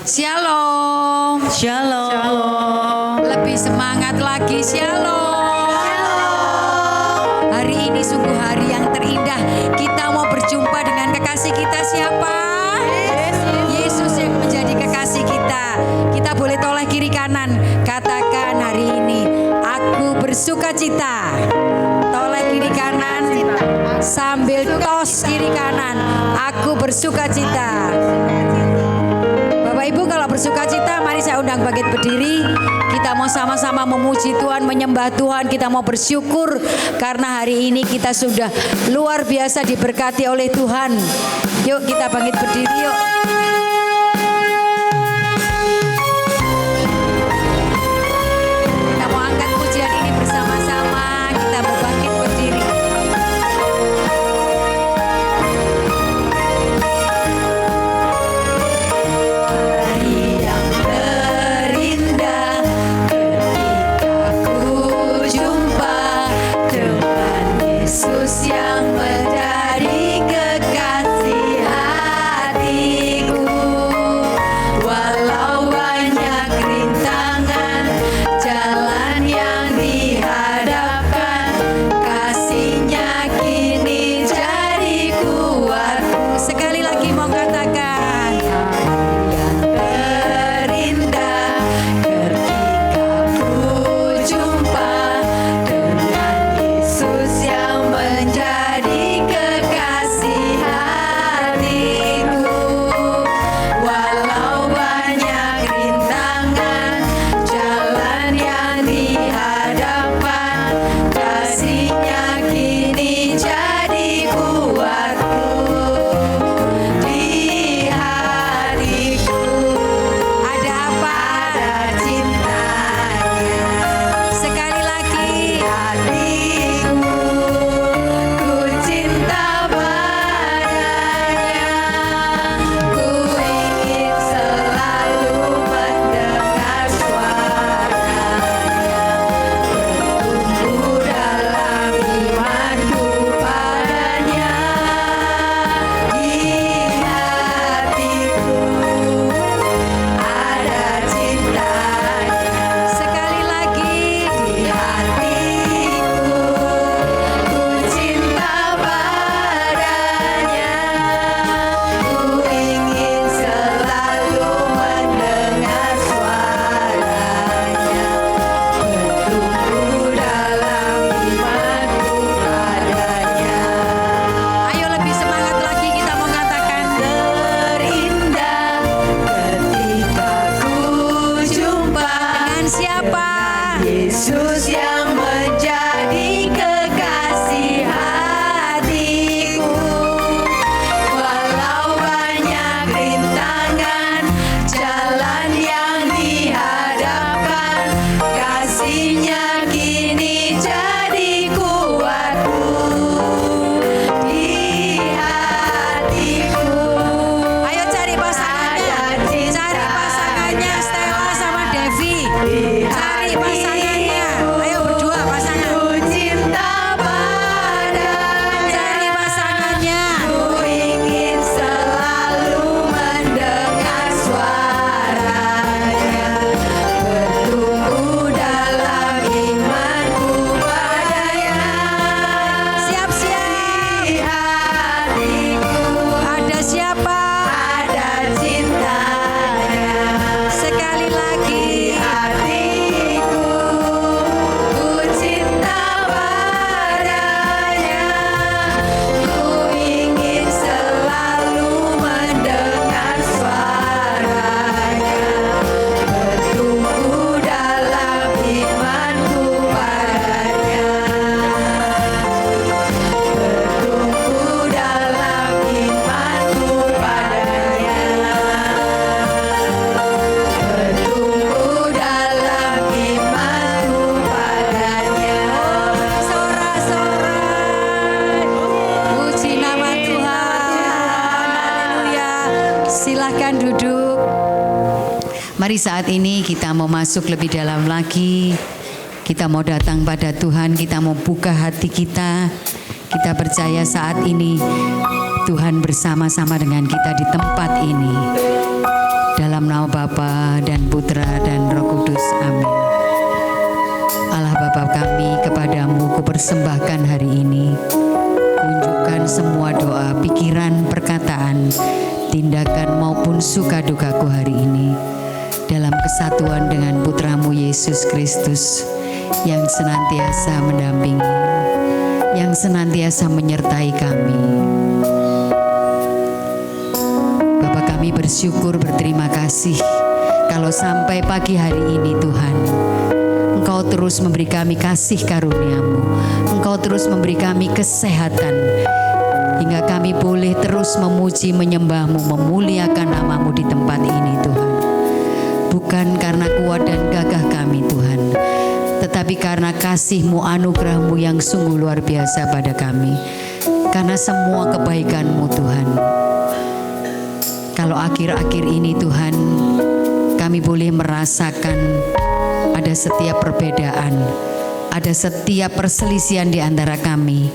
Shalom. Shalom. Shalom. Lebih semangat lagi. Shalom. Shalom. Hari ini sungguh hari yang terindah. Kita mau berjumpa dengan kekasih kita siapa? Yesus yang menjadi kekasih kita. Kita boleh toleh kiri kanan. Katakan hari ini, aku bersuka cita. Toleh kiri kanan sambil tos kiri kanan. Aku bersuka cita. Bapak Ibu kalau bersuka cita, mari saya undang bangkit berdiri. Kita mau sama-sama memuji Tuhan, menyembah Tuhan. Kita mau bersyukur karena hari ini kita sudah luar biasa diberkati oleh Tuhan. Yuk kita bangkit berdiri yuk. Kita mau angkat pujian ini bersama-sama. Kita mau bangkit berdiri. Yesus yang menjadi kekasih hatiku, walau banyak rintangan jalan yang dihadapkan, kasih-Nya kini jadi kuatku. Sekali lagi mau katakan, yang terindah ketika ku jumpa dengan Yesus yang menjadi kekasih hatiku, walau banyak rintangan jalan yang dihadapkan, kasih-Nya kini jadi kuatku di hatiku. Ada apa? Ada cintanya. Sekali lagi, hatiku ku cinta padanya, ku ingin selalu mendengar suaranya, bertumbuh dalam imanku padanya, di hatiku ada cintanya. Sekali lagi, di hatiku ku cinta padanya, ku ingin selalu mendengar suaranya, bertumbuh dalam imanku padanya. Ayo lebih semangat lagi, kita mau katakan, terindah ketika ku jumpa dengan siapa? Yesus yang menjadi kekasih hatiku, walau banyak rintangan jalan yang dihadapkan, kasih-Nya kini jadi kuatku di hatiku. Ayo cari pasangannya, cari pasangannya Stella sama Devi. Cari pasangannya, ayo berdua pasangan. Ku cinta padanya, cari pasangannya. Ku ingin selalu mendengar suaranya, bertumbuh dalam imanku padanya. Siap-siap. Di hatiku ada siapa? Ada cintanya. Sekali lagi, hatiku ku cinta padanya, ku ingin selalu mendengar suaranya, bertumbuh dalam imanku padanya, bertumbuh dalam imanku padanya, bertumbuh dalam imanku padanya. Sorak-sorai puji nama Tuhan. Haleluya. Silahkan duduk. Mari saat ini kita mau masuk lebih dalam lagi. Kita mau datang pada Tuhan, kita mau buka hati kita. Kita percaya saat ini Tuhan bersama-sama dengan kita di tempat ini. Dalam nama Bapa dan Putra dan Roh Kudus. Amin. Allah Bapa kami, kepadamu kupersembahkan hari ini. Kunjukkan semua doa, pikiran, perkataan, tindakan maupun suka dukaku hari ini dalam kesatuan dengan Putramu Yesus Kristus yang senantiasa mendampingi, yang senantiasa menyertai kami. Bapa kami bersyukur, berterima kasih kalau sampai pagi hari ini Tuhan, Engkau terus memberi kami kasih karunia-Mu, Engkau terus memberi kami kesehatan, hingga kami boleh terus memuji, menyembah-Mu, memuliakan nama-Mu di tempat ini Tuhan. Bukan karena kuat dan gagah kami Tuhan, tetapi karena kasih-Mu, anugerah-Mu yang sungguh luar biasa pada kami. Karena semua kebaikan-Mu Tuhan. Kalau akhir-akhir ini Tuhan, kami boleh merasakan ada setiap perbedaan, ada setiap perselisihan di antara kami.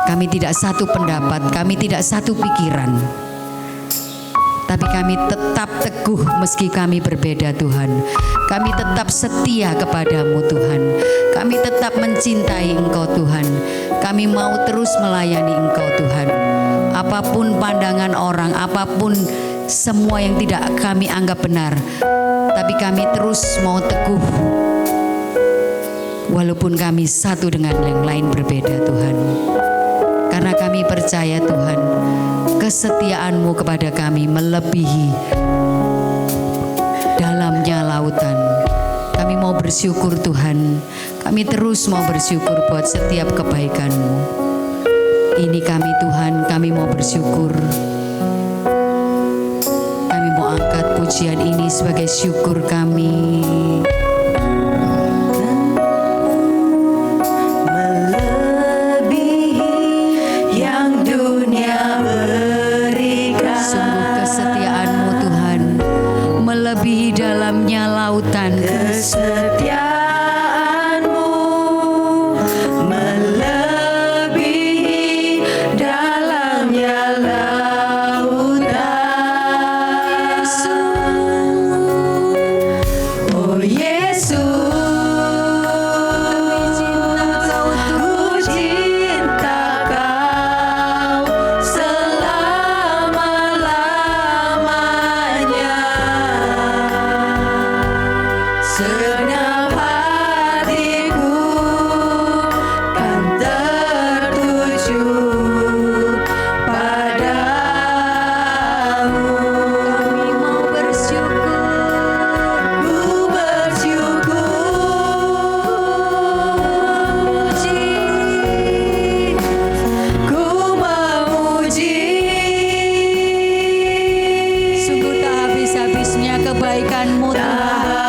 Kami tidak satu pendapat, kami tidak satu pikiran. Tapi kami tetap teguh meski kami berbeda Tuhan. Kami tetap setia kepadamu Tuhan. Kami tetap mencintai Engkau Tuhan. Kami mau terus melayani Engkau Tuhan. Apapun pandangan orang, apapun semua yang tidak kami anggap benar, tapi kami terus mau teguh. Walaupun kami satu dengan yang lain berbeda Tuhan. Karena kami percaya Tuhan, kesetiaan-Mu kepada kami melebihi dalamnya lautan. Kami mau bersyukur Tuhan, kami terus mau bersyukur buat setiap kebaikan-Mu. Ini kami Tuhan, kami mau bersyukur. Kami mau angkat pujian ini sebagai syukur kami. Dalamnya lautan, kesetiaan-Mu melebihi dalamnya lautan. Oh Yesus, ku cinta Kau selama-lamanya. Segenap hatiku kan tertuju padamu. kami mau bersyukur. Ku memuji. Sungguh tak habis-habisnya kebaikan-Mu Tuhan.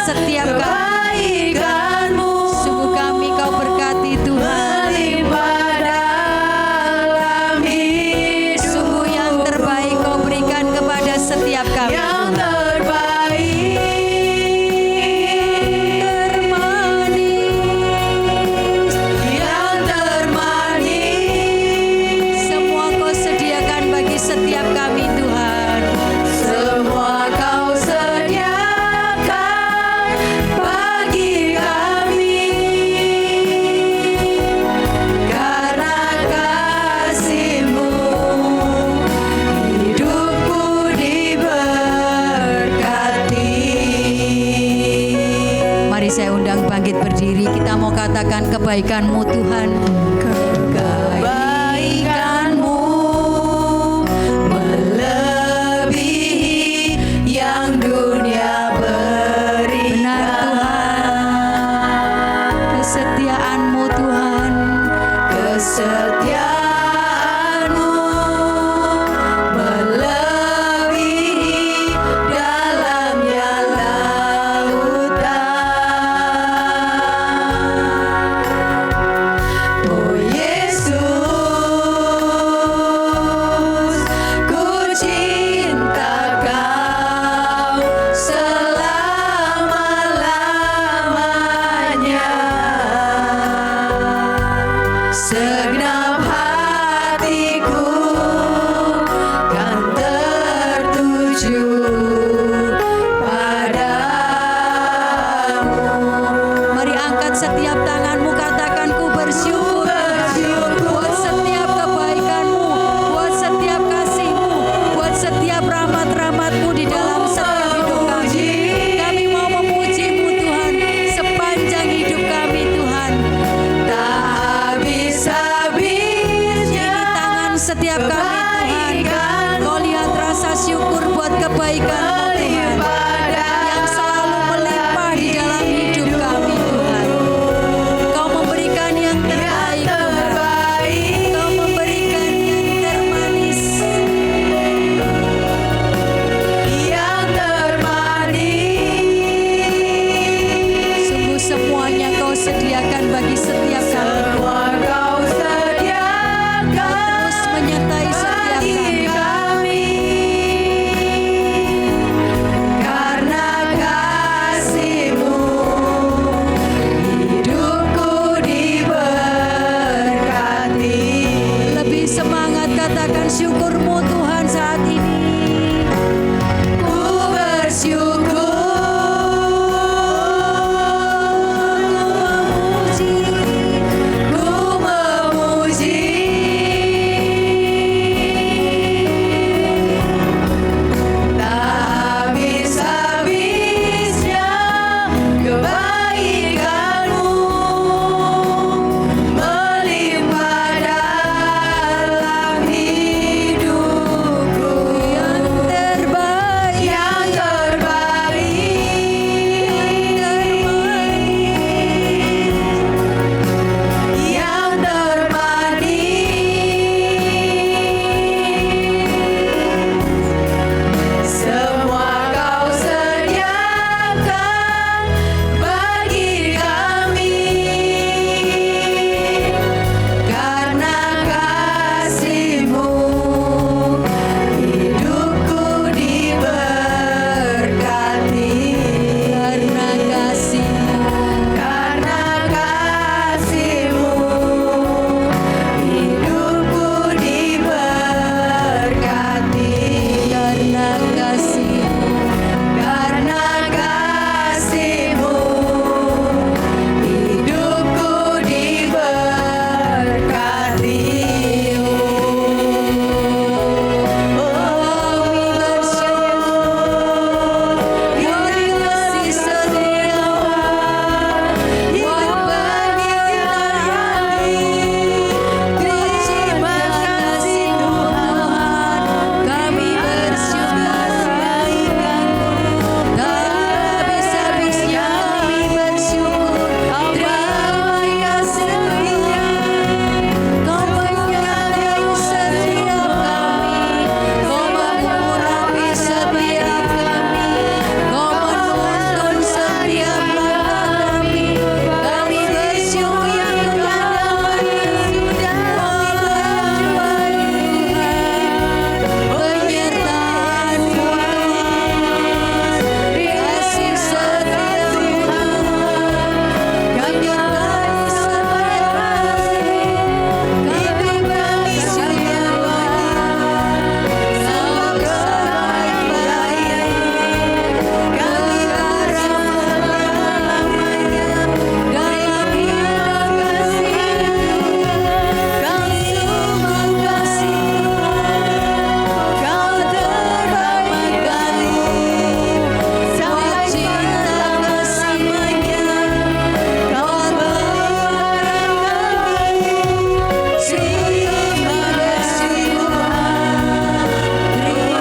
Setiap kebaikan-Mu sungguh kami Kau berkati Tuhan. melimpah dalam hidup. Sungguh yang terbaik Kau berikan kepada setiap kami Yang Tuhan. terbaik, Termanis, yang termanis, semua Kau sediakan bagi setiap kami Tuhan. semua Kau sediakan bagi kami. Karena kasih-Mu hidupku diberkati. Mari saya undang bangkit berdiri, kita mau katakan kebaikan-Mu Tuhan. Kebaikan-Mu melebihi yang dunia berikan. Benar Tuhan, kesetiaan-Mu Tuhan. Kesetiaan-Mu melebihi dalamnya lautan. Oh kebaikan Tuhan yang selalu melimpah di dalam hidup kami Tuhan. Kau memberikan yang terbaik Tuhan. Kau memberikan yang termanis. Sungguh semuanya Kau sediakan bagi setiap kami. Kau terus menyertai setiap kami. Karena kasih-Mu hidupku diberkati. Lebih semangat katakan syukur-Mu Tuhan saat ini. Ku bersyukur, ku memuji, tak habis-habisnya kebaikan-Mu melimpah dalam hidupku. Yang terbaik, Yang termanis, semua Kau sediakan bagi kami. Karena kasih-Mu hidupku diberkati. karena kasih, Karena kasih-Mu hidupku diberkati. karena kasih, Karena kasih-Mu hidupku diberkati. kasih setia buat terima kasih Tuhan, kami bersyukur. Tak habis-habisnya kami bersyukur. Terima kasih Tuhan, Kau menyertai setiap kami, Kau mengurapi setiap kami, Kau menuntun setiap langkah kami. Kami bersyukur Tuhan, penyertaan Tuhan, kasih setia Tuhan, menyertai setiap kami. Kami bersyukur Kau sangat baik. Kami harap selama-lamanya dalam hidup kasih-Mu. Kau sungguh kasih Tuhan, Kau terima kasih. Sampai cinta kasih-Nya Kau berikan kami. Terima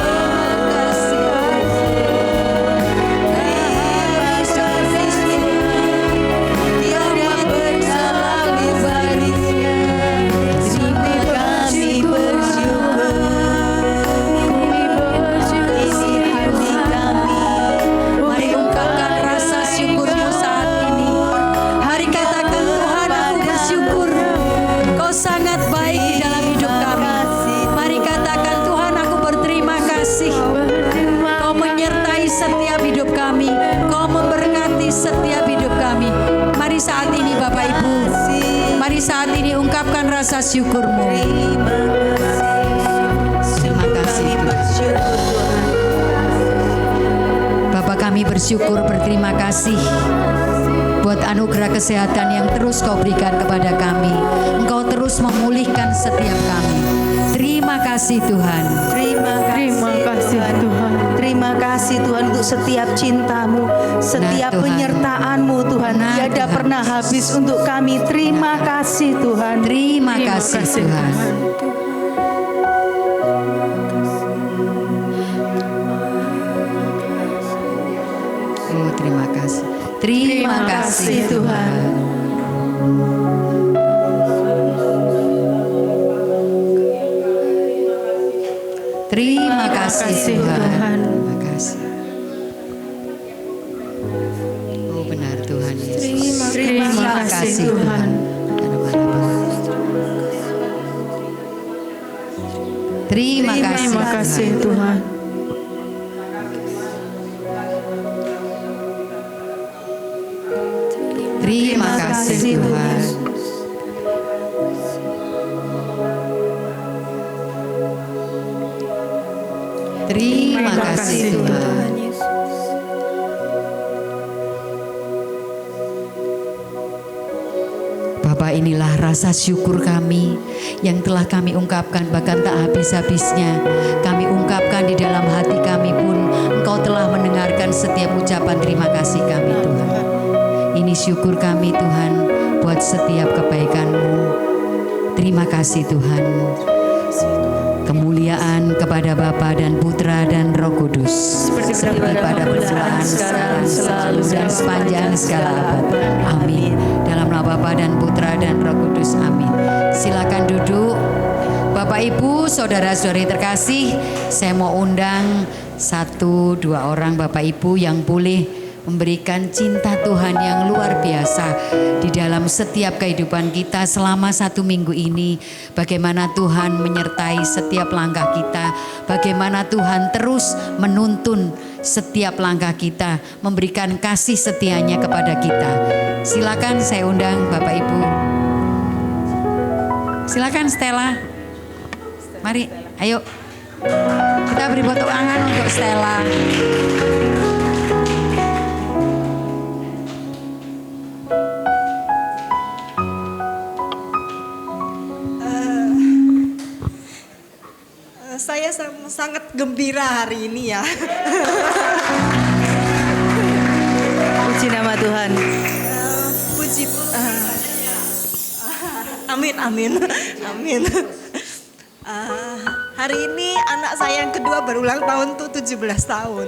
kasih Tuhan, terima kasih. Habis-habisnya tiada bersalah di barisnya. Terima kami bersyukur, isi hati kami. Mari ungkapkan rasa syukur-Mu saat ini. Mari katakan Tuhan, aku bersyukur. Kau sangat baik di dalam hidup kami. Mari katakan Tuhan, aku berterima kasih. Kau menyertai setiap hidup kami. Kau memberkati setiap hidup kami. Mari saat ini Bapak Ibu, mari saat ini ungkapkan rasa syukur-Mu. Terima kasih Tuhan. Bapak kami bersyukur, berterima kasih buat anugerah kesehatan yang terus Kau berikan kepada kami. Engkau terus memulihkan setiap kami. Terima kasih Tuhan. Terima kasih Tuhan. Terima kasih Tuhan untuk setiap cinta-Mu, setiap Tuhan. penyertaan-Mu Tuhan. Nah, Tiada Tuhan. pernah habis untuk kami. Terima kasih Tuhan. Terima kasih Tuhan. Terima kasih Tuhan. Terima kasih Tuhan. Terima kasih. Oh benar Tuhan Yesus. Terima kasih Tuhan. Terima kasih Tuhan. Terima kasih Tuhan. Terima kasih Tuhan. Bapa, inilah rasa syukur kami yang telah kami ungkapkan bahkan tak habis-habisnya. Kami ungkapkan di dalam hati kami pun Engkau telah mendengarkan setiap ucapan terima kasih kami Tuhan. Ini syukur kami Tuhan buat setiap kebaikan-Mu. Terima kasih Tuhan. Kemuliaan kepada Bapa dan Putra dan Roh Kudus seperti pada permulaan, sekarang, selalu dan sepanjang segala abad. Amin. Dalam nama Bapa dan Putra dan Roh Kudus. Amin. Silakan duduk. Bapak Ibu, saudara-saudari terkasih, saya mau undang 1-2 orang Bapak Ibu yang boleh memberikan cinta Tuhan yang luar biasa di dalam setiap kehidupan kita selama 1 minggu ini. Bagaimana Tuhan menyertai setiap langkah kita, bagaimana Tuhan terus menuntun setiap langkah kita, memberikan kasih setianya kepada kita. Silakan saya undang Bapak Ibu. Silakan Stella. Mari, ayo. Kita beri tepuk tangan untuk Stella. Saya sangat gembira hari ini ya. Puji nama Tuhan. Puji amin amin amin. Hari ini anak saya yang kedua berulang tahun tuh 17 tahun.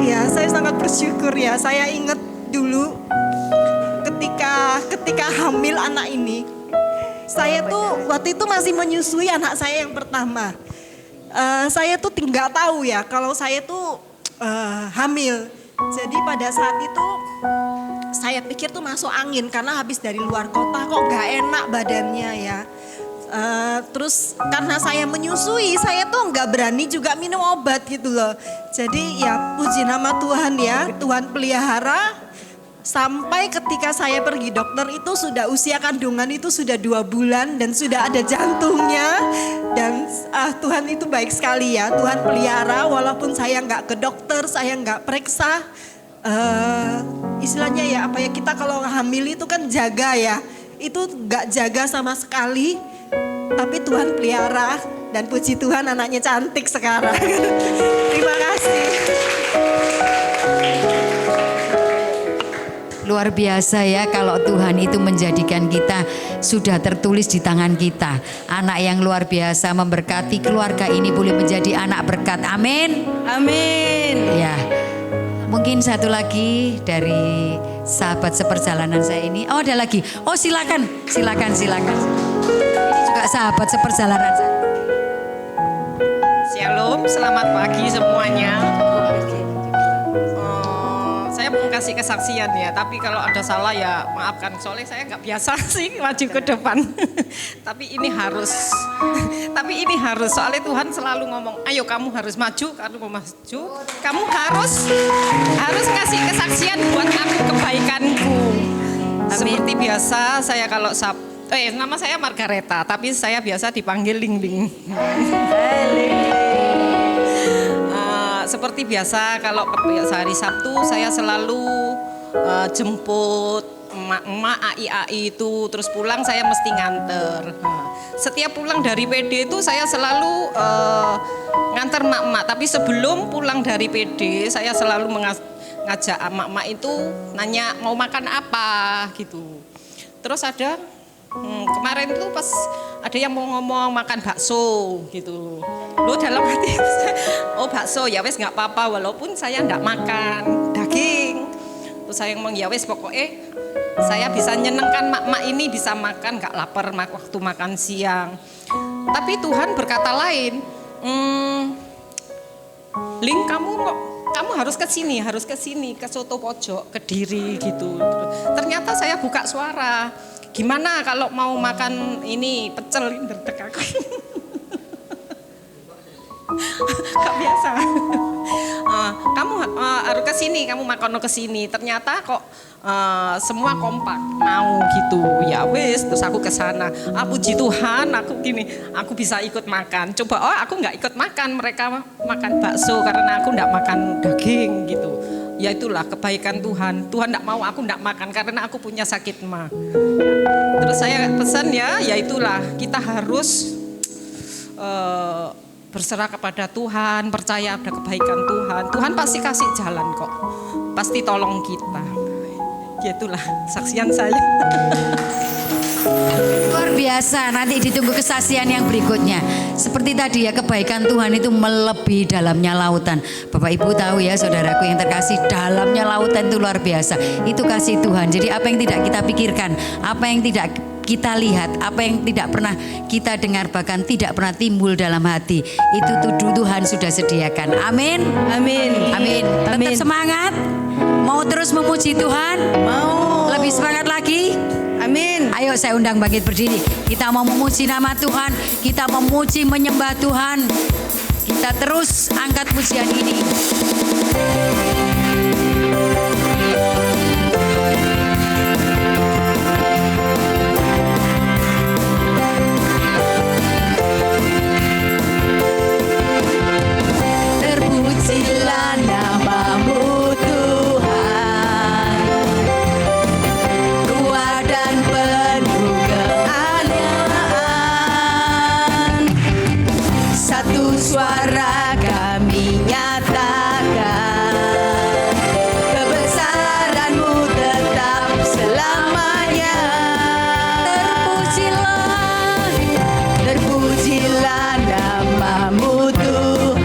Ya, saya sangat bersyukur ya. Saya ingat dulu ketika hamil anak ini, saya tuh waktu itu masih menyusui anak saya yang pertama. Saya tuh nggak tahu ya kalau saya tuh hamil. Jadi pada saat itu saya pikir tuh masuk angin karena habis dari luar kota kok nggak enak badannya ya. Terus karena saya menyusui, saya tuh nggak berani juga minum obat gitu loh. Jadi ya puji nama Tuhan ya, Tuhan pelihara. Sampai ketika saya pergi dokter itu sudah usia kandungan itu sudah 2 bulan dan sudah ada jantungnya. Dan Tuhan itu baik sekali ya, Tuhan pelihara walaupun saya nggak ke dokter, saya nggak periksa. Istilahnya ya apa ya, kita kalau hamil itu kan jaga ya, itu nggak jaga sama sekali. Tapi Tuhan pelihara dan puji Tuhan anaknya cantik sekarang. Terima kasih. Luar biasa ya kalau Tuhan itu menjadikan kita sudah tertulis di tangan kita. Anak yang luar biasa memberkati keluarga ini boleh menjadi anak berkat. Amin. Amin. Ya. Mungkin satu lagi dari sahabat seperjalanan saya ini. Oh ada lagi. Oh silakan. Ini juga sahabat seperjalanan saya. Shalom, selamat pagi semuanya. Saya mau kasih kesaksian ya, tapi kalau ada salah ya maafkan. Soalnya saya nggak biasa sih maju ke depan. Tapi ini harus, soalnya Tuhan selalu ngomong, ayo kamu harus maju, kamu harus ngasih kesaksian buat aku kebaikanku. Seperti biasa saya kalau nama saya Margareta, tapi saya biasa dipanggil Ling Ling. Seperti biasa kalau hari Sabtu saya selalu jemput emak-emak AI itu, terus pulang saya mesti nganter. Setiap pulang dari PD itu saya selalu nganter emak-emak, tapi sebelum pulang dari PD saya selalu ngajak emak-emak itu nanya mau makan apa gitu. Terus ada kemarin itu pas ada yang mau ngomong makan bakso gitu. Lo dalam hati, oh bakso ya wes nggak apa-apa walaupun saya nggak makan daging. Terus saya ngomong ya wes pokoknya saya bisa nyenengkan mak ini bisa makan nggak lapar waktu makan siang. Tapi Tuhan berkata lain, Ling kamu harus ke sini ke Soto Pojok, Kediri gitu. Ternyata saya buka suara. Gimana kalau mau makan ini pecel ini derdek aku. Gak biasa. Kamu harus ke sini, kamu makan ke sini. Ternyata kok semua kompak mau gitu. Ya wes, terus aku ke sana. Puji Tuhan, aku bisa ikut makan. Coba aku nggak ikut makan, mereka makan bakso karena aku nggak makan daging gitu. Ya itulah kebaikan Tuhan. Tuhan nggak mau aku nggak makan karena aku punya sakit ma. Terus saya pesan ya itulah kita harus berserah kepada Tuhan, percaya pada kebaikan Tuhan. Tuhan pasti kasih jalan kok, pasti tolong kita. Ya itulah saksian saya. Luar biasa, nanti ditunggu kesaksian yang berikutnya. Seperti tadi ya, kebaikan Tuhan itu melebihi dalamnya lautan. Bapak Ibu tahu ya saudaraku yang terkasih, dalamnya lautan itu luar biasa. Itu kasih Tuhan. Jadi apa yang tidak kita pikirkan, apa yang tidak kita lihat, apa yang tidak pernah kita dengar, bahkan tidak pernah timbul dalam hati, itu Tuhan sudah sediakan. Amin. Amin. Amin. Tetap Amin. semangat. Mau terus memuji Tuhan? Mau. Lebih semangat lagi? Amin. Ayo saya undang bangkit berdiri. Kita mau memuji nama Tuhan. Kita memuji menyembah Tuhan. Kita terus angkat pujian ini. Terpujilah nama-Mu Tuhan, luar dan penuh keanehan. Satu suara kami nyatakan, kebesaran-Mu tetap selamanya. Terpujilah nama-Mu Tuhan,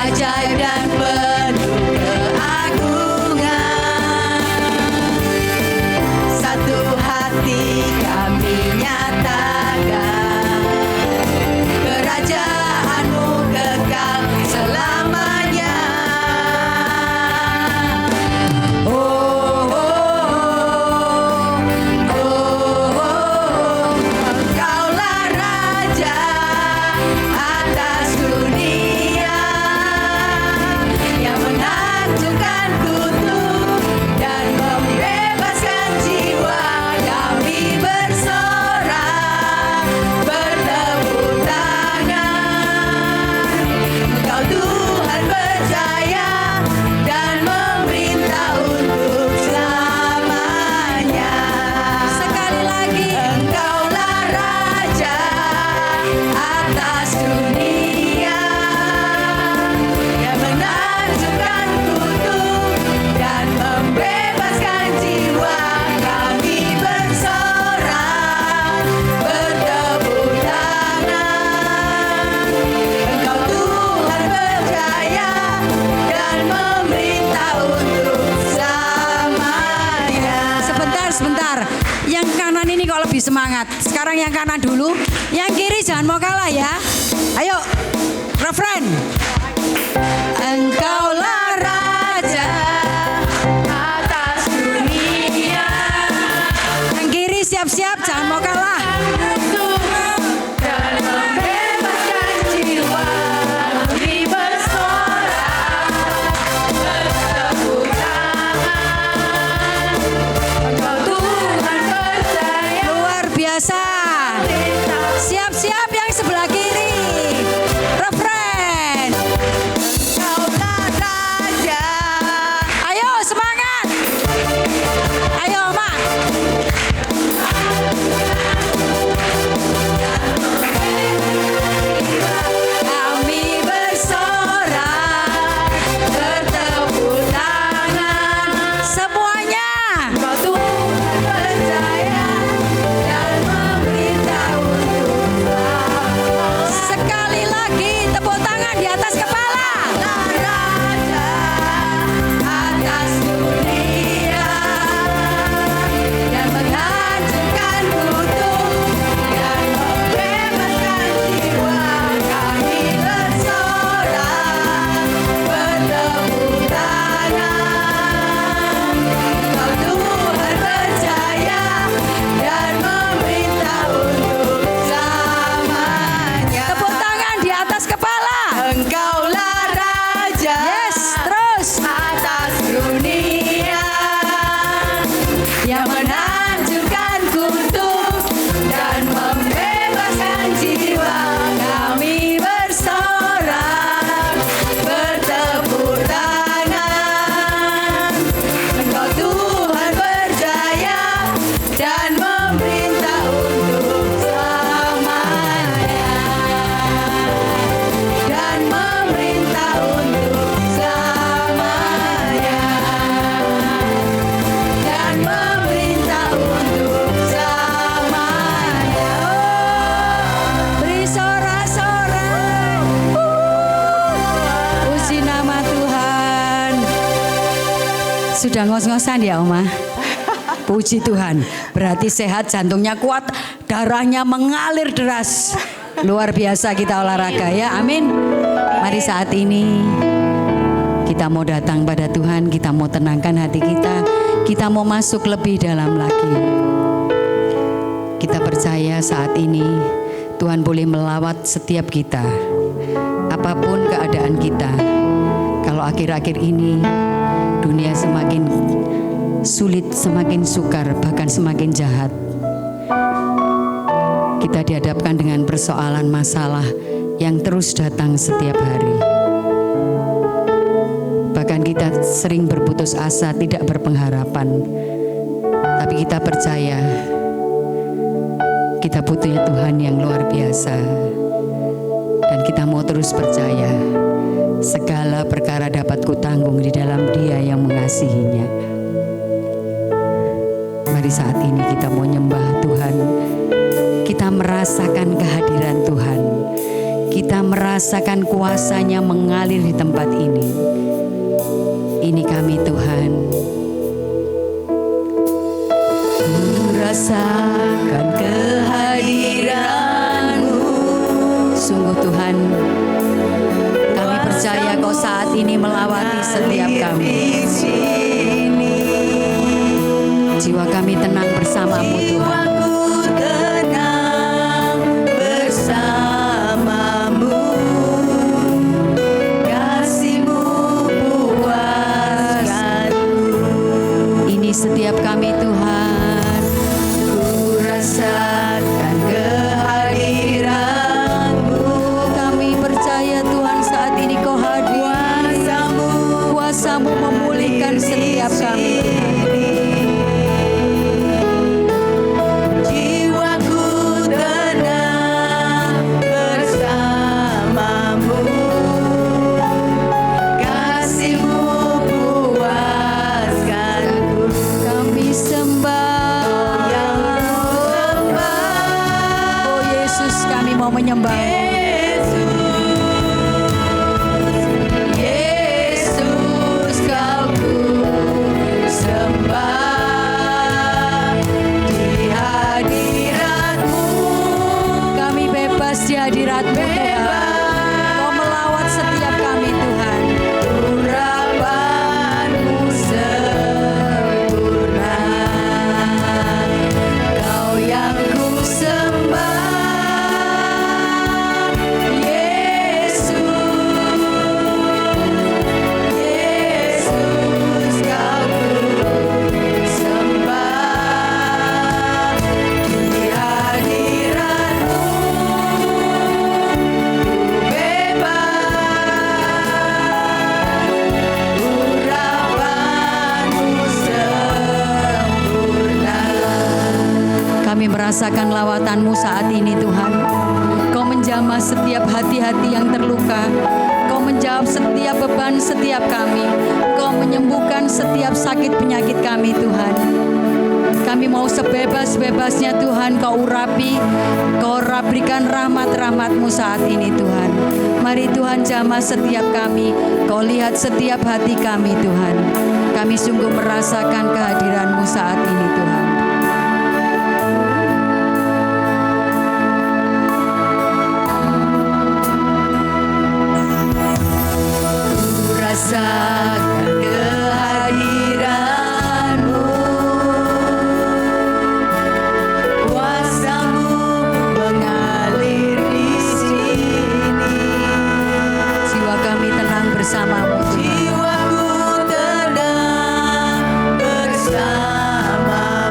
ajaib dan penuh keagungan. Satu hati kami nyatakan, kerajaan-Mu kekal selamanya. Oh, oh, oh, oh, oh. Engkaulah Raja atas dunia, yang menakjubkan kutuk dan membebaskan jiwa. Kami bersorak, bertepuk tangan. Engkau Tuhan percaya dan memerintah untuk selamanya. Sekali lagi, Engkaulah Raja atas dunia, yang menakjubkan kutuk dan membebaskan jiwa. Kami bersorak, bertepuk tangan. Engkau Tuhan percaya dan memerintah untuk selamanya. Sebentar. Yang kanan ini kok lebih semangat. Sekarang yang kanan dulu. Yang kiri jangan mau kalah ya. Ayo, refren. Engkaulah Raja atas dunia. Yang kiri siap-siap jangan mau kalah. Dan membebaskan jiwa. Kami bersorak, bertepuk tangan. Engkau Tuhan percaya. Luar biasa. Siap-siap yang sebelah kiri. Refren. Engkaulah Raja. Ayo semangat. Ayo Mak. Kami bersorak, bertepuk tangan. Semuanya. Engkau Tuhan percaya Sudah ngos-ngosan ya Oma? Puji Tuhan. Berarti sehat, jantungnya kuat, darahnya mengalir deras. Luar biasa kita olahraga ya. Amin. Mari saat ini kita mau datang pada Tuhan, kita mau tenangkan hati kita mau masuk lebih dalam lagi. Kita percaya saat ini Tuhan boleh melawat setiap kita, apapun keadaan kita. Kalau akhir-akhir ini dunia semakin sulit, semakin sukar, bahkan semakin jahat, kita dihadapkan dengan persoalan masalah yang terus datang setiap hari. Bahkan kita sering berputus asa, tidak berpengharapan. Tapi kita percaya kita butuh Tuhan yang luar biasa. Dan kita mau terus percaya segala perkara dapat kutanggung di dalam Dia yang mengasihinya. Mari saat ini kita mau nyembah Tuhan. Kita merasakan kehadiran Tuhan. Kita merasakan kuasa-Nya mengalir di tempat ini. Ini kami Tuhan. Rasakan kehadiran-Mu. Sungguh Tuhan, kami percaya Kau saat ini melawati setiap kami. Jiwa kami tenang bersama-Mu Tuhan. Ini setiap kami Tuhan. Ku rasakan kehadiran-Mu. Kami percaya Tuhan saat ini Kau hadir. Kuasa-Mu memulihkan setiap kami Tuhan. Menyembah Yesus, Kau ku sembah. Di hadirat-Mu kami bebas, di hadirat-Mu Tuhan. Kau melawat setiap kami Tuhan. Urapan-Mu sempurna, Kau yang ku sembah. Kami merasakan lawatan-Mu saat ini Tuhan. Kau menjamah setiap hati-hati yang terluka. Kau menjawab setiap beban setiap kami. Kau menyembuhkan setiap sakit penyakit kami Tuhan. Kami mau sebebas-bebasnya Tuhan Kau urapi. Kau berikan rahmat-rahmat-Mu saat ini Tuhan. Mari Tuhan jamah setiap kami. Kau lihat setiap hati kami Tuhan. Kami sungguh merasakan kehadiran-Mu saat ini Tuhan. Rasakan kehadiran-Mu, kuasa-Mu mengalir di sini. Jiwa kami tenang bersama-Mu Tuhan. Jiwaku tenang bersama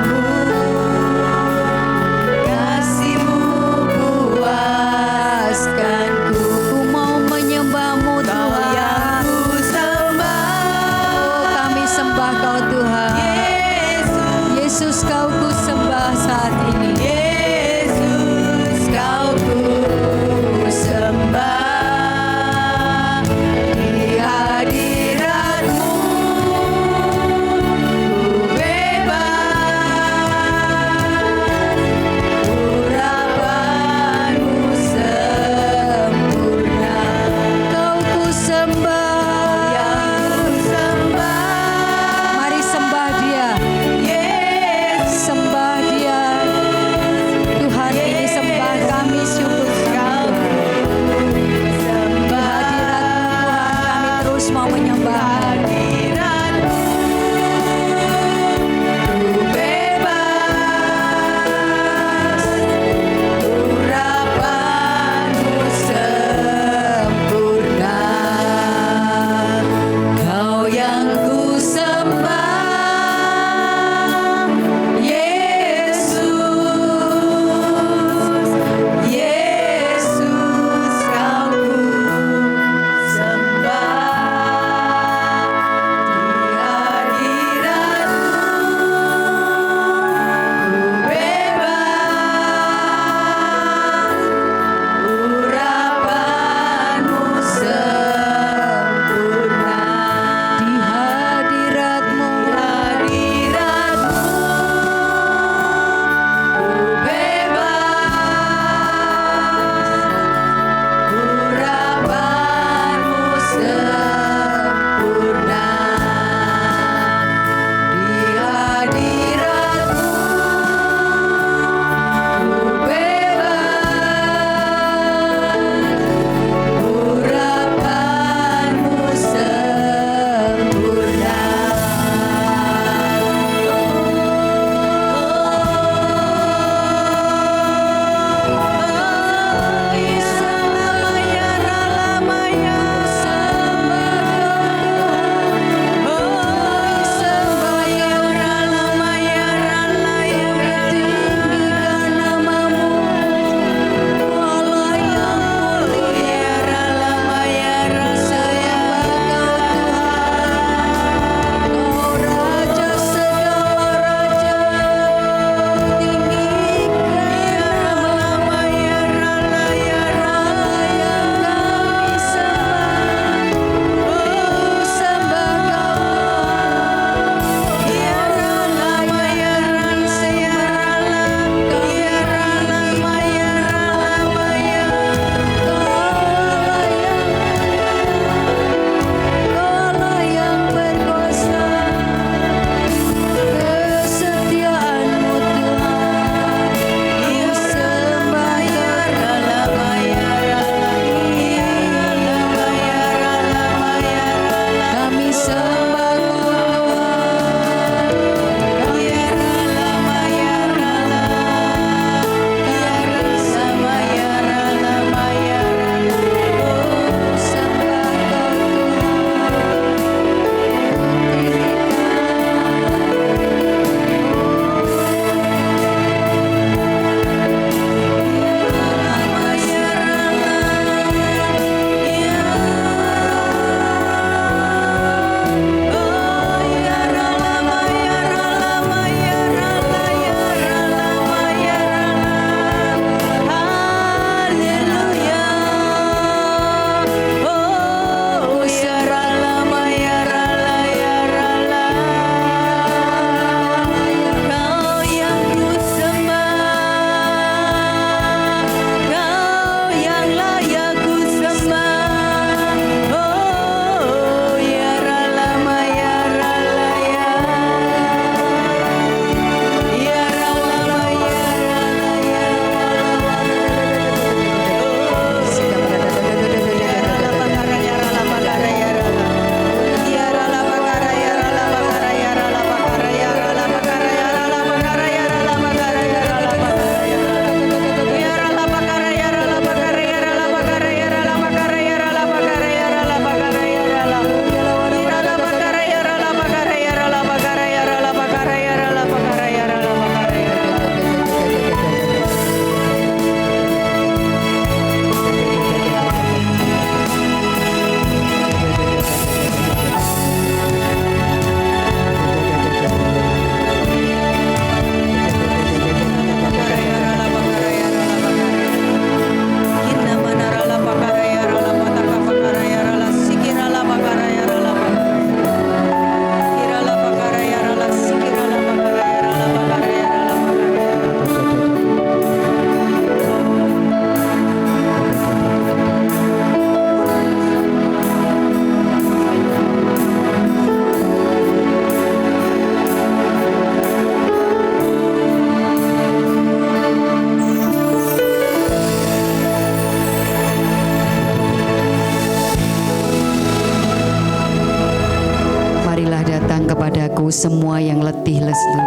tahu semua yang letih lesu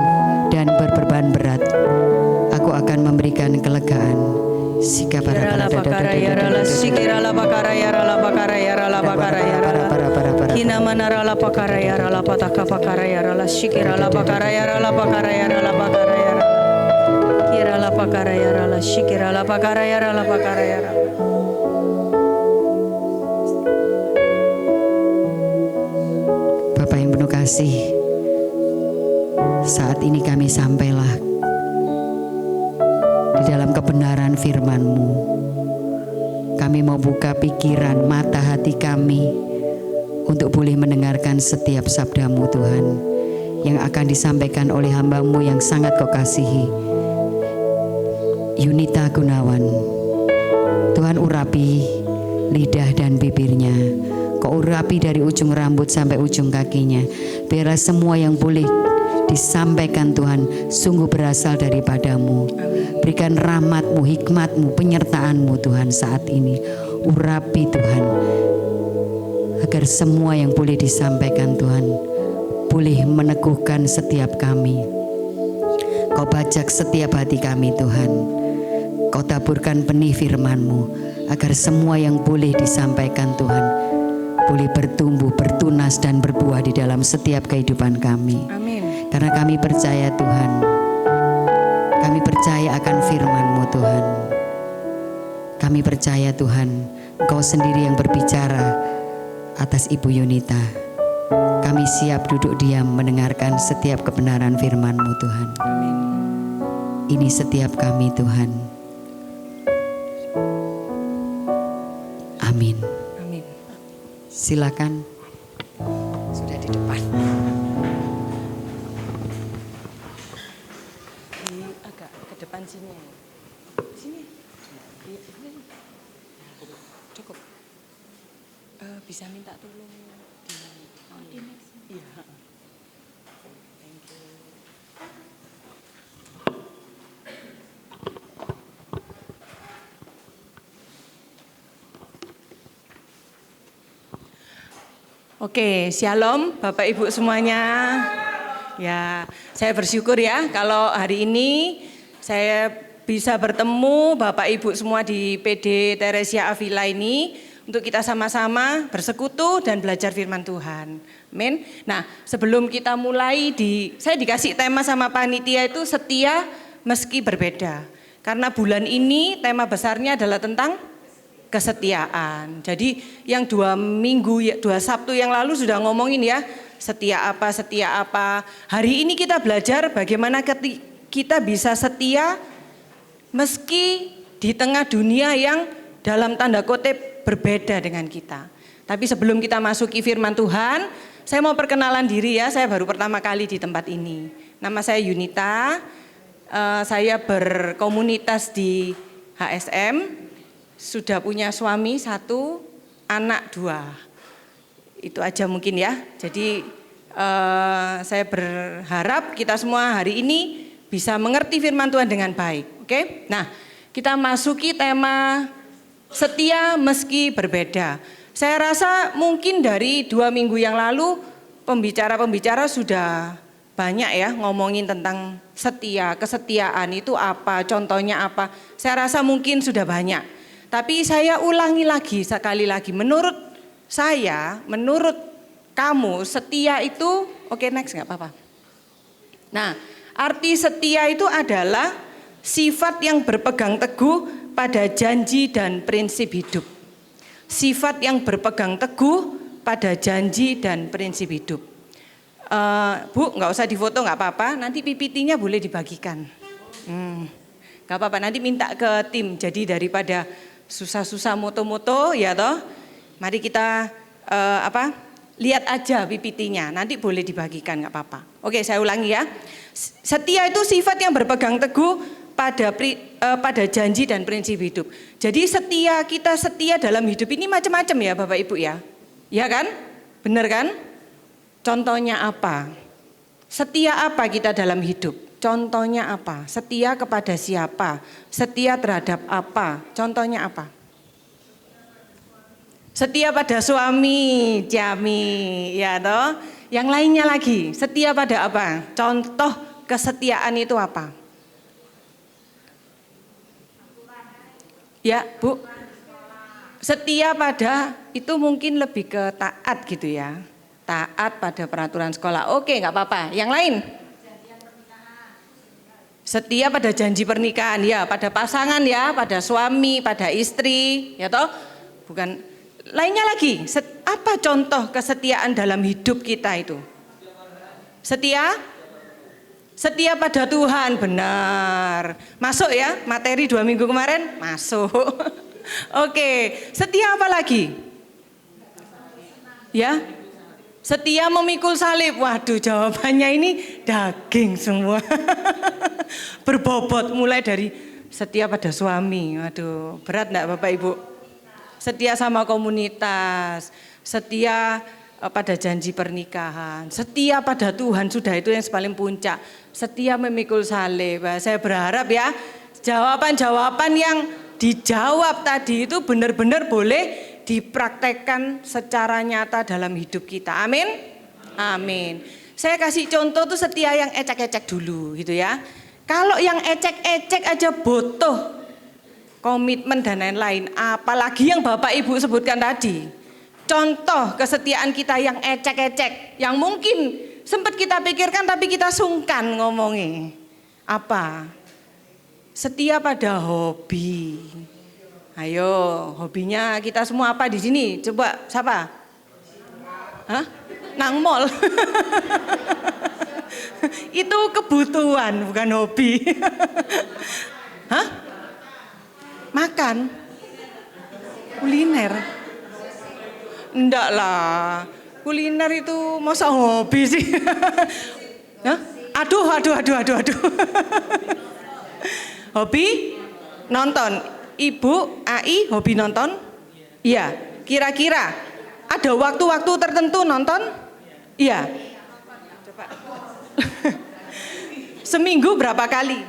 dan berbeban berat, aku akan memberikan kelegaan. Kirala bakara yarala sikirala bakara yarala bakara yarala bakara yarala Kina manarala bakara yarala pataka bakara yarala sikirala bakara yarala bakara yarala bakara yarala Kirala bakara yarala sikirala bakara yarala bakara yarala. Bapak yang penuh kasih, saat ini kami sampailah di dalam kebenaran firman-Mu. Kami mau buka pikiran, mata hati kami untuk boleh mendengarkan setiap sabda-Mu Tuhan, yang akan disampaikan oleh hamba-Mu yang sangat Kau kasihi, Yunita Gunawan. Tuhan, urapi lidah dan bibirnya. Kau urapi dari ujung rambut sampai ujung kakinya. Biarlah semua yang boleh disampaikan Tuhan sungguh berasal daripada-Mu. Berikan rahmat-Mu, hikmat-Mu, penyertaan-Mu Tuhan saat ini. Urapi Tuhan, agar semua yang boleh disampaikan Tuhan boleh meneguhkan setiap kami. Kau bajak setiap hati kami Tuhan. Kau taburkan benih firman-Mu, agar semua yang boleh disampaikan Tuhan boleh bertumbuh, bertunas dan berbuah di dalam setiap kehidupan kami. Amin. Karena kami percaya Tuhan, kami percaya akan firman-Mu Tuhan. Kami percaya Tuhan, Engkau sendiri yang berbicara atas Ibu Yunita. Kami siap duduk diam mendengarkan setiap kebenaran firman-Mu Tuhan. Amin. Ini setiap kami Tuhan. Amin. Amin. Silakan. Sudah di depan. Agak ke depan sini. Sini. Cukup. Bisa minta tolong di iya. Thank you. Oke, shalom Bapak Ibu semuanya. Ya, saya bersyukur ya kalau hari ini saya bisa bertemu Bapak Ibu semua di PD Teresia Avila ini untuk kita sama-sama bersekutu dan belajar firman Tuhan. Amin. Nah, sebelum kita mulai saya dikasih tema sama panitia itu setia meski berbeda. Karena bulan ini tema besarnya adalah tentang kesetiaan. Jadi yang 2 Sabtu yang lalu sudah ngomongin ya, setia apa. Hari ini kita belajar bagaimana kita bisa setia meski di tengah dunia yang dalam tanda kutip berbeda dengan kita. Tapi sebelum kita masuki firman Tuhan, saya mau perkenalan diri ya, saya baru pertama kali di tempat ini. Nama saya Yunita, saya berkomunitas di HSM, sudah punya suami 1, anak 2. Itu aja mungkin ya. Jadi saya berharap kita semua hari ini bisa mengerti firman Tuhan dengan baik. Oke? Nah, kita masuki tema setia meski berbeda. Saya rasa mungkin dari 2 minggu yang lalu pembicara-pembicara sudah banyak ya ngomongin tentang setia, kesetiaan itu apa, contohnya apa. Saya rasa mungkin sudah banyak. Tapi saya ulangi lagi sekali lagi, menurut saya, menurut kamu setia itu, oke next nggak apa-apa. Nah, arti setia itu adalah sifat yang berpegang teguh pada janji dan prinsip hidup. Sifat yang berpegang teguh pada janji dan prinsip hidup. Bu, nggak usah difoto nggak apa-apa, nanti PPT-nya boleh dibagikan. Nggak apa-apa, nanti minta ke tim, jadi daripada susah-susah moto-moto ya toh. Mari kita lihat aja PPT-nya, nanti boleh dibagikan nggak apa-apa. Oke, saya ulangi ya. Setia itu sifat yang berpegang teguh pada janji dan prinsip hidup. Jadi kita setia dalam hidup ini macam-macam ya Bapak Ibu ya. Ya kan? Benar kan? Contohnya apa? Setia apa kita dalam hidup? Contohnya apa? Setia kepada siapa? Setia terhadap apa? Contohnya apa? Setia pada suami, ya toh. Yang lainnya lagi, setia pada apa? Contoh kesetiaan itu apa? Ya, Bu. Setia pada itu mungkin lebih ke taat gitu ya. Taat pada peraturan sekolah. Oke, nggak apa-apa. Yang lain? Setia pada janji pernikahan, ya, pada pasangan ya, pada suami, pada istri, ya toh? Bukan. Lainnya lagi, apa contoh kesetiaan dalam hidup kita itu? Setia? Setia pada Tuhan, benar. Masuk ya, materi 2 minggu kemarin, masuk. Oke, setia apa lagi? Ya? Setia memikul salib. Waduh, jawabannya ini daging semua. Berbobot mulai dari setia pada suami. Waduh, berat enggak Bapak Ibu? Setia sama komunitas, setia pada janji pernikahan, setia pada Tuhan, sudah itu yang paling puncak. Setia memikul salib. Saya berharap ya, jawaban-jawaban yang dijawab tadi itu benar-benar boleh dipraktekkan secara nyata dalam hidup kita. Amin? Amin. Saya kasih contoh tuh setia yang ecek-ecek dulu gitu ya. Kalau yang ecek-ecek aja butuh komitmen dan lain-lain, apalagi yang Bapak Ibu sebutkan tadi. Contoh kesetiaan kita yang ecek-ecek, yang mungkin sempat kita pikirkan tapi kita sungkan ngomongnya. Apa? Setia pada hobi. Ayo, hobinya kita semua apa di sini? Coba, siapa? Hah? Nang mall. Itu kebutuhan, bukan hobi. Hah? Makan? Kuliner? Enggak lah. Kuliner itu masa hobi sih? Hah? Aduh. Hobi? Nonton. Ibu, Ai, hobi nonton? Iya. Kira-kira ada waktu-waktu tertentu nonton? Iya. Coba. Seminggu berapa kali?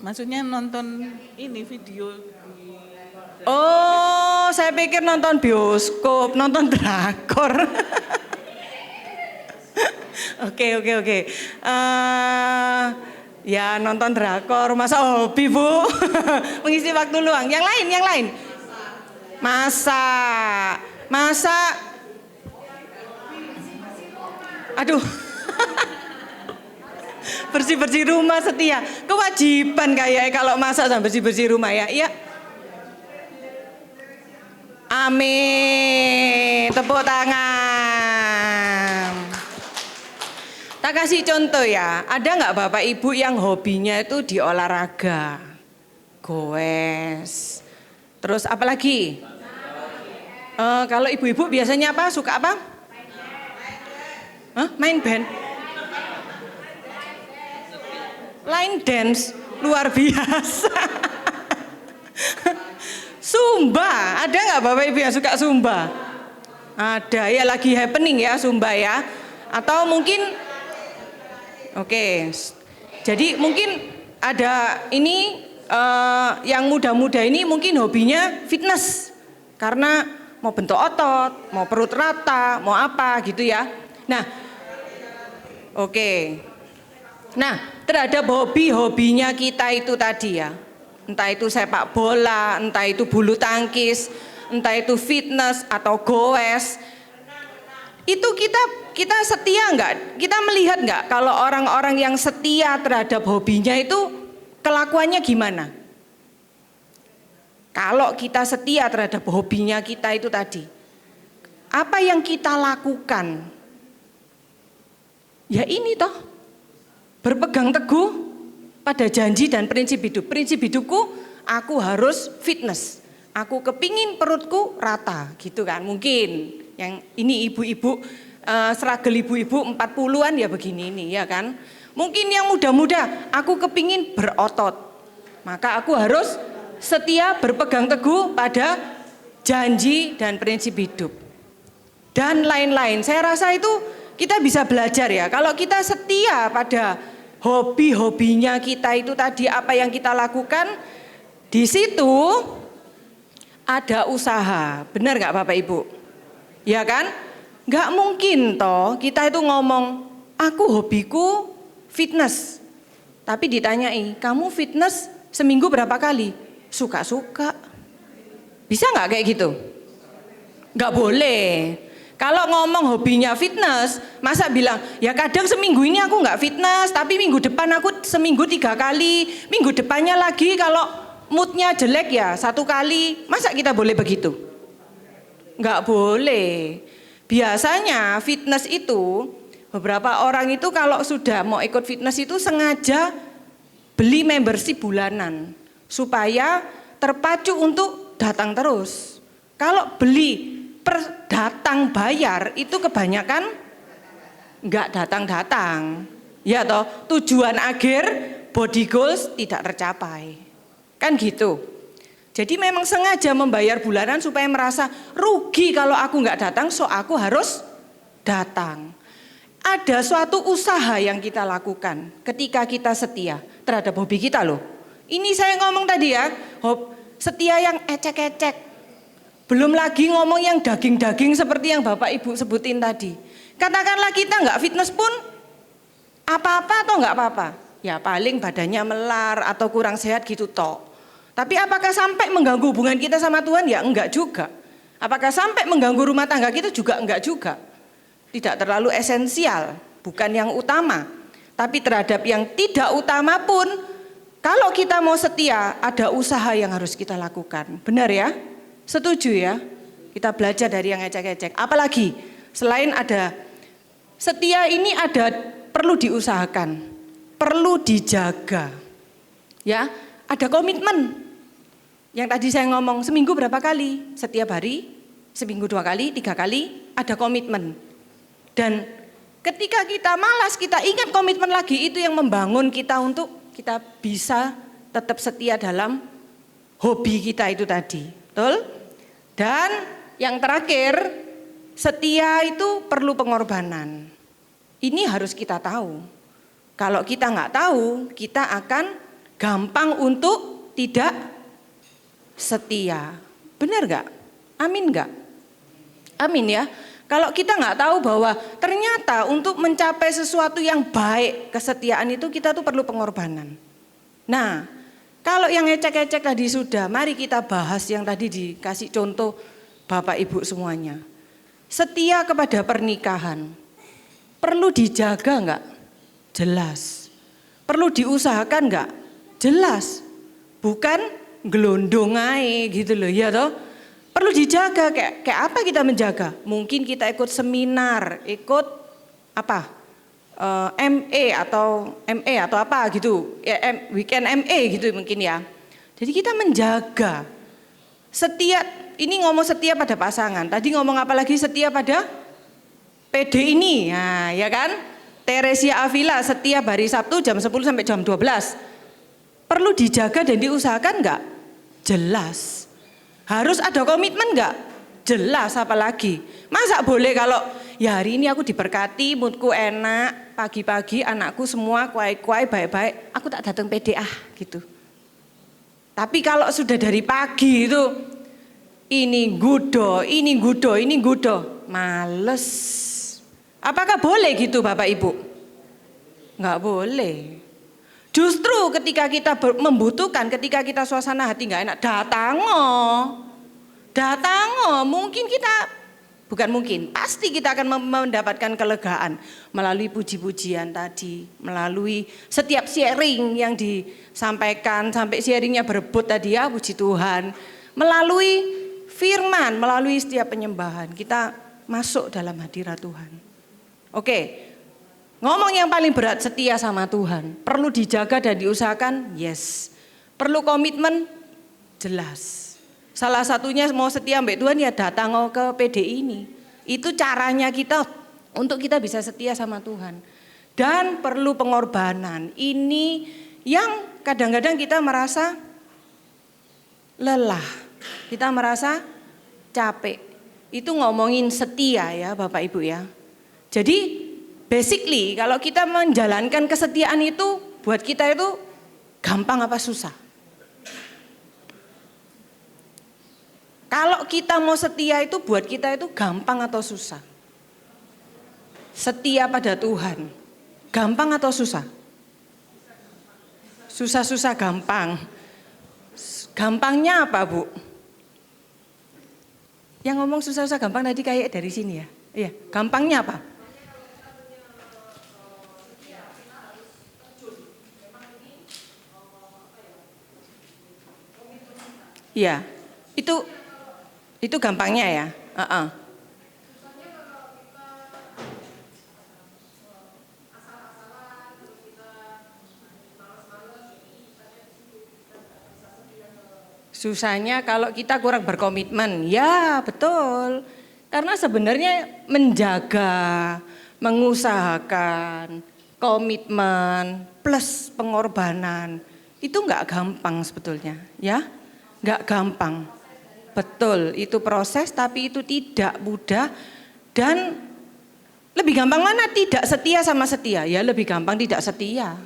Maksudnya nonton ini video. Oh, saya pikir nonton bioskop, nonton drakor. Oke. Ya nonton drakor, masa hobi Bu? Mengisi waktu luang. Yang lain. Masak. Aduh. Bersih-bersih rumah setia. Kewajiban kayaknya kalau masak sama bersih-bersih rumah ya. Iya. Amin. Tepuk tangan. Tak kasih contoh ya, ada nggak Bapak Ibu yang hobinya itu di olahraga, goes, terus apa lagi? Kalau ibu-ibu biasanya apa? Suka apa? Main band? Line dance, luar biasa. Zumba, ada nggak Bapak Ibu yang suka Zumba? Ada ya, lagi happening ya Zumba ya. Atau mungkin oke, jadi mungkin ada ini yang muda-muda ini mungkin hobinya fitness karena mau bentuk otot, mau perut rata, mau apa gitu ya. Nah, oke. Nah, terhadap hobinya kita itu tadi ya, entah itu sepak bola, entah itu bulu tangkis, entah itu fitness atau goes. Itu kita setia enggak? Kita melihat enggak kalau orang-orang yang setia terhadap hobinya itu kelakuannya gimana? Kalau kita setia terhadap hobinya kita itu tadi, apa yang kita lakukan? Ya ini toh, berpegang teguh pada janji dan prinsip hidup. Prinsip hidupku, aku harus fitness. Aku kepingin perutku rata, gitu kan? Mungkin yang ini ibu-ibu, seragel ibu-ibu 40-an ya begini ini ya kan. Mungkin yang muda-muda, aku kepingin berotot. Maka aku harus setia berpegang teguh pada janji dan prinsip hidup. Dan lain-lain, saya rasa itu kita bisa belajar ya. Kalau kita setia pada hobi-hobinya kita itu tadi, apa yang kita lakukan, di situ ada usaha. Benar nggak Bapak Ibu? Ya kan? Nggak mungkin toh kita itu ngomong, aku hobiku fitness. Tapi ditanyai, kamu fitness seminggu berapa kali? Suka-suka. Bisa nggak kayak gitu? Nggak boleh. Kalau ngomong hobinya fitness, masa bilang, ya kadang seminggu ini aku nggak fitness, tapi minggu depan aku seminggu 3 kali, minggu depannya lagi kalau moodnya jelek ya 1 kali. Masa kita boleh begitu? Nggak boleh. Biasanya fitness itu, beberapa orang itu kalau sudah mau ikut fitness itu sengaja beli membership bulanan supaya terpacu untuk datang terus. Kalau beli per datang bayar itu kebanyakan nggak datang-datang. Ya toh, tujuan akhir body goals tidak tercapai. Kan gitu. Jadi memang sengaja membayar bulanan supaya merasa rugi kalau aku nggak datang, so aku harus datang. Ada suatu usaha yang kita lakukan ketika kita setia terhadap hobi kita loh. Ini saya ngomong tadi ya, setia yang ecek-ecek. Belum lagi ngomong yang daging-daging seperti yang Bapak Ibu sebutin tadi. Katakanlah kita nggak fitness pun apa-apa atau nggak apa-apa. Ya paling badannya melar atau kurang sehat gitu toh. Tapi apakah sampai mengganggu hubungan kita sama Tuhan? Ya enggak juga. Apakah sampai mengganggu rumah tangga kita? Juga enggak juga. Tidak terlalu esensial, bukan yang utama. Tapi terhadap yang tidak utama pun, kalau kita mau setia, ada usaha yang harus kita lakukan. Benar ya? Setuju ya? Kita belajar dari yang ecek-ecek. Apalagi selain ada setia ini ada perlu diusahakan, perlu dijaga. Ya, ada komitmen. Yang tadi saya ngomong seminggu berapa kali? Setiap hari, seminggu 2 kali, 3 kali, ada komitmen. Dan ketika kita malas, kita ingat komitmen lagi, itu yang membangun kita untuk kita bisa tetap setia dalam hobi kita itu tadi. Betul? Dan yang terakhir, setia itu perlu pengorbanan. Ini harus kita tahu. Kalau kita nggak tahu, kita akan gampang untuk tidak setia. Benar nggak? Amin nggak? Amin ya. Kalau kita nggak tahu bahwa ternyata untuk mencapai sesuatu yang baik, kesetiaan itu kita tuh perlu pengorbanan. Nah, kalau yang ecek-ecek tadi sudah, mari kita bahas yang tadi dikasih contoh Bapak Ibu semuanya. Setia kepada pernikahan, perlu dijaga enggak? Jelas. Perlu diusahakan enggak? Jelas. Bukan gelondong aja gitu loh, ya toh. Perlu dijaga, kayak apa kita menjaga? Mungkin kita ikut seminar, ikut apa? ME atau apa gitu, weekend ME gitu mungkin ya. Jadi kita menjaga setia, ini ngomong setia pada pasangan, tadi ngomong apa lagi setia pada PD ini, nah, ya kan? Teresia Avila setiap hari Sabtu jam 10 sampai jam 12. Perlu dijaga dan diusahakan enggak? Jelas. Harus ada komitmen enggak? Jelas, apalagi. Masa boleh kalau ya hari ini aku diberkati, moodku enak, pagi-pagi anakku semua kuai-kuai baik-baik, aku tak datang PDA gitu. Tapi kalau sudah dari pagi itu ini gudo, males. Apakah boleh gitu Bapak Ibu? Enggak boleh. Justru ketika kita membutuhkan, ketika kita suasana hati enggak enak, datango, mungkin kita, bukan mungkin, pasti kita akan mendapatkan kelegaan melalui puji-pujian tadi, melalui setiap sharing yang disampaikan, sampai sharingnya berebut tadi ya, puji Tuhan, melalui firman, melalui setiap penyembahan, kita masuk dalam hadirat Tuhan. Oke, ngomong yang paling berat, setia sama Tuhan, perlu dijaga dan diusahakan, yes. Perlu komitmen, jelas. Salah satunya mau setia mbak Tuhan ya datang ke PDI ini. Itu caranya kita untuk kita bisa setia sama Tuhan. Dan perlu pengorbanan. Ini yang kadang-kadang kita merasa lelah. Kita merasa capek. Itu ngomongin setia ya Bapak Ibu ya. Jadi basically kalau kita menjalankan kesetiaan itu buat kita itu gampang apa susah? Kalau kita mau setia itu buat kita itu gampang atau susah? setia pada Tuhan, gampang atau susah? Susah-susah gampang. Gampangnya apa, Bu? Yang ngomong susah-susah gampang tadi kayak dari sini ya. Iya, gampangnya apa? Iya, itu gampangnya ya. Susahnya kalau kita kurang berkomitmen, ya betul. Karena sebenarnya menjaga, mengusahakan, komitmen plus pengorbanan itu nggak gampang sebetulnya, ya, nggak gampang. Betul, itu proses tapi itu tidak mudah dan lebih gampang mana tidak setia sama setia? Ya lebih gampang tidak setia.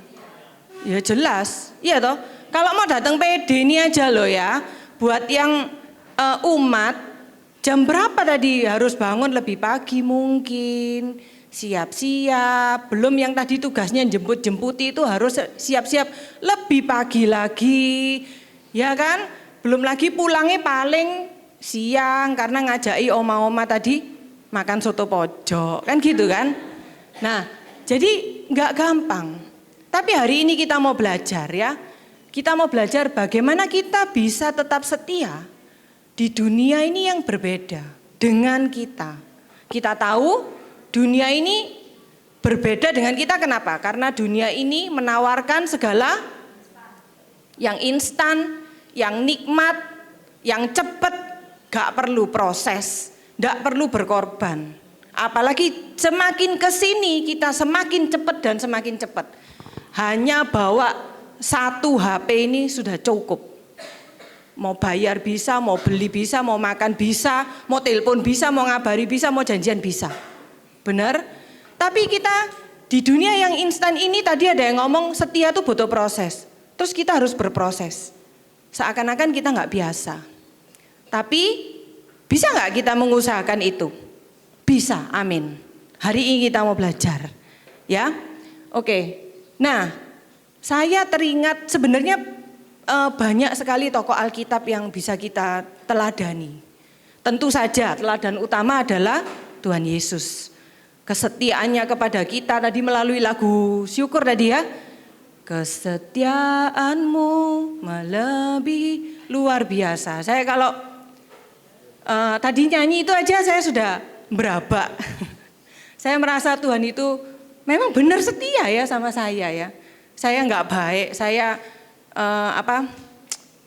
Ya jelas, iya toh. Kalau mau datang PD ini aja loh ya, buat yang umat, jam berapa tadi harus bangun lebih pagi mungkin, siap-siap, belum yang tadi tugasnya jemput-jemputi itu harus siap-siap lebih pagi lagi, ya kan? Belum lagi pulangnya paling siang karena ngajai oma-oma tadi makan soto pojok, kan gitu kan? Nah, jadi nggak gampang. Tapi hari ini kita mau belajar ya. Kita mau belajar bagaimana kita bisa tetap setia di dunia ini yang berbeda dengan kita. Kita tahu dunia ini berbeda dengan kita, kenapa? Karena dunia ini menawarkan segala yang instan, yang nikmat, yang cepat, gak perlu proses, gak perlu berkorban. Apalagi semakin kesini kita semakin cepat dan semakin cepat. Hanya bawa satu HP ini sudah cukup. Mau bayar bisa, mau beli bisa, mau makan bisa, mau telepon bisa, mau ngabari bisa, mau janjian bisa. Benar? Tapi kita di dunia yang instan ini tadi ada yang ngomong setia tuh butuh proses. Terus kita harus berproses. Seakan-akan kita nggak biasa. Tapi bisa nggak kita mengusahakan itu? Bisa, amin. Hari ini kita mau belajar. Ya, oke. Nah, saya teringat sebenarnya banyak sekali tokoh Alkitab yang bisa kita teladani. Tentu saja teladan utama adalah Tuhan Yesus. Kesetiaannya kepada kita tadi melalui lagu syukur tadi ya. Kesetiaanmu melebihi luar biasa. Saya kalau tadi nyanyi itu aja saya sudah berabak. Saya merasa Tuhan itu memang benar setia ya sama saya ya. Saya nggak baik, saya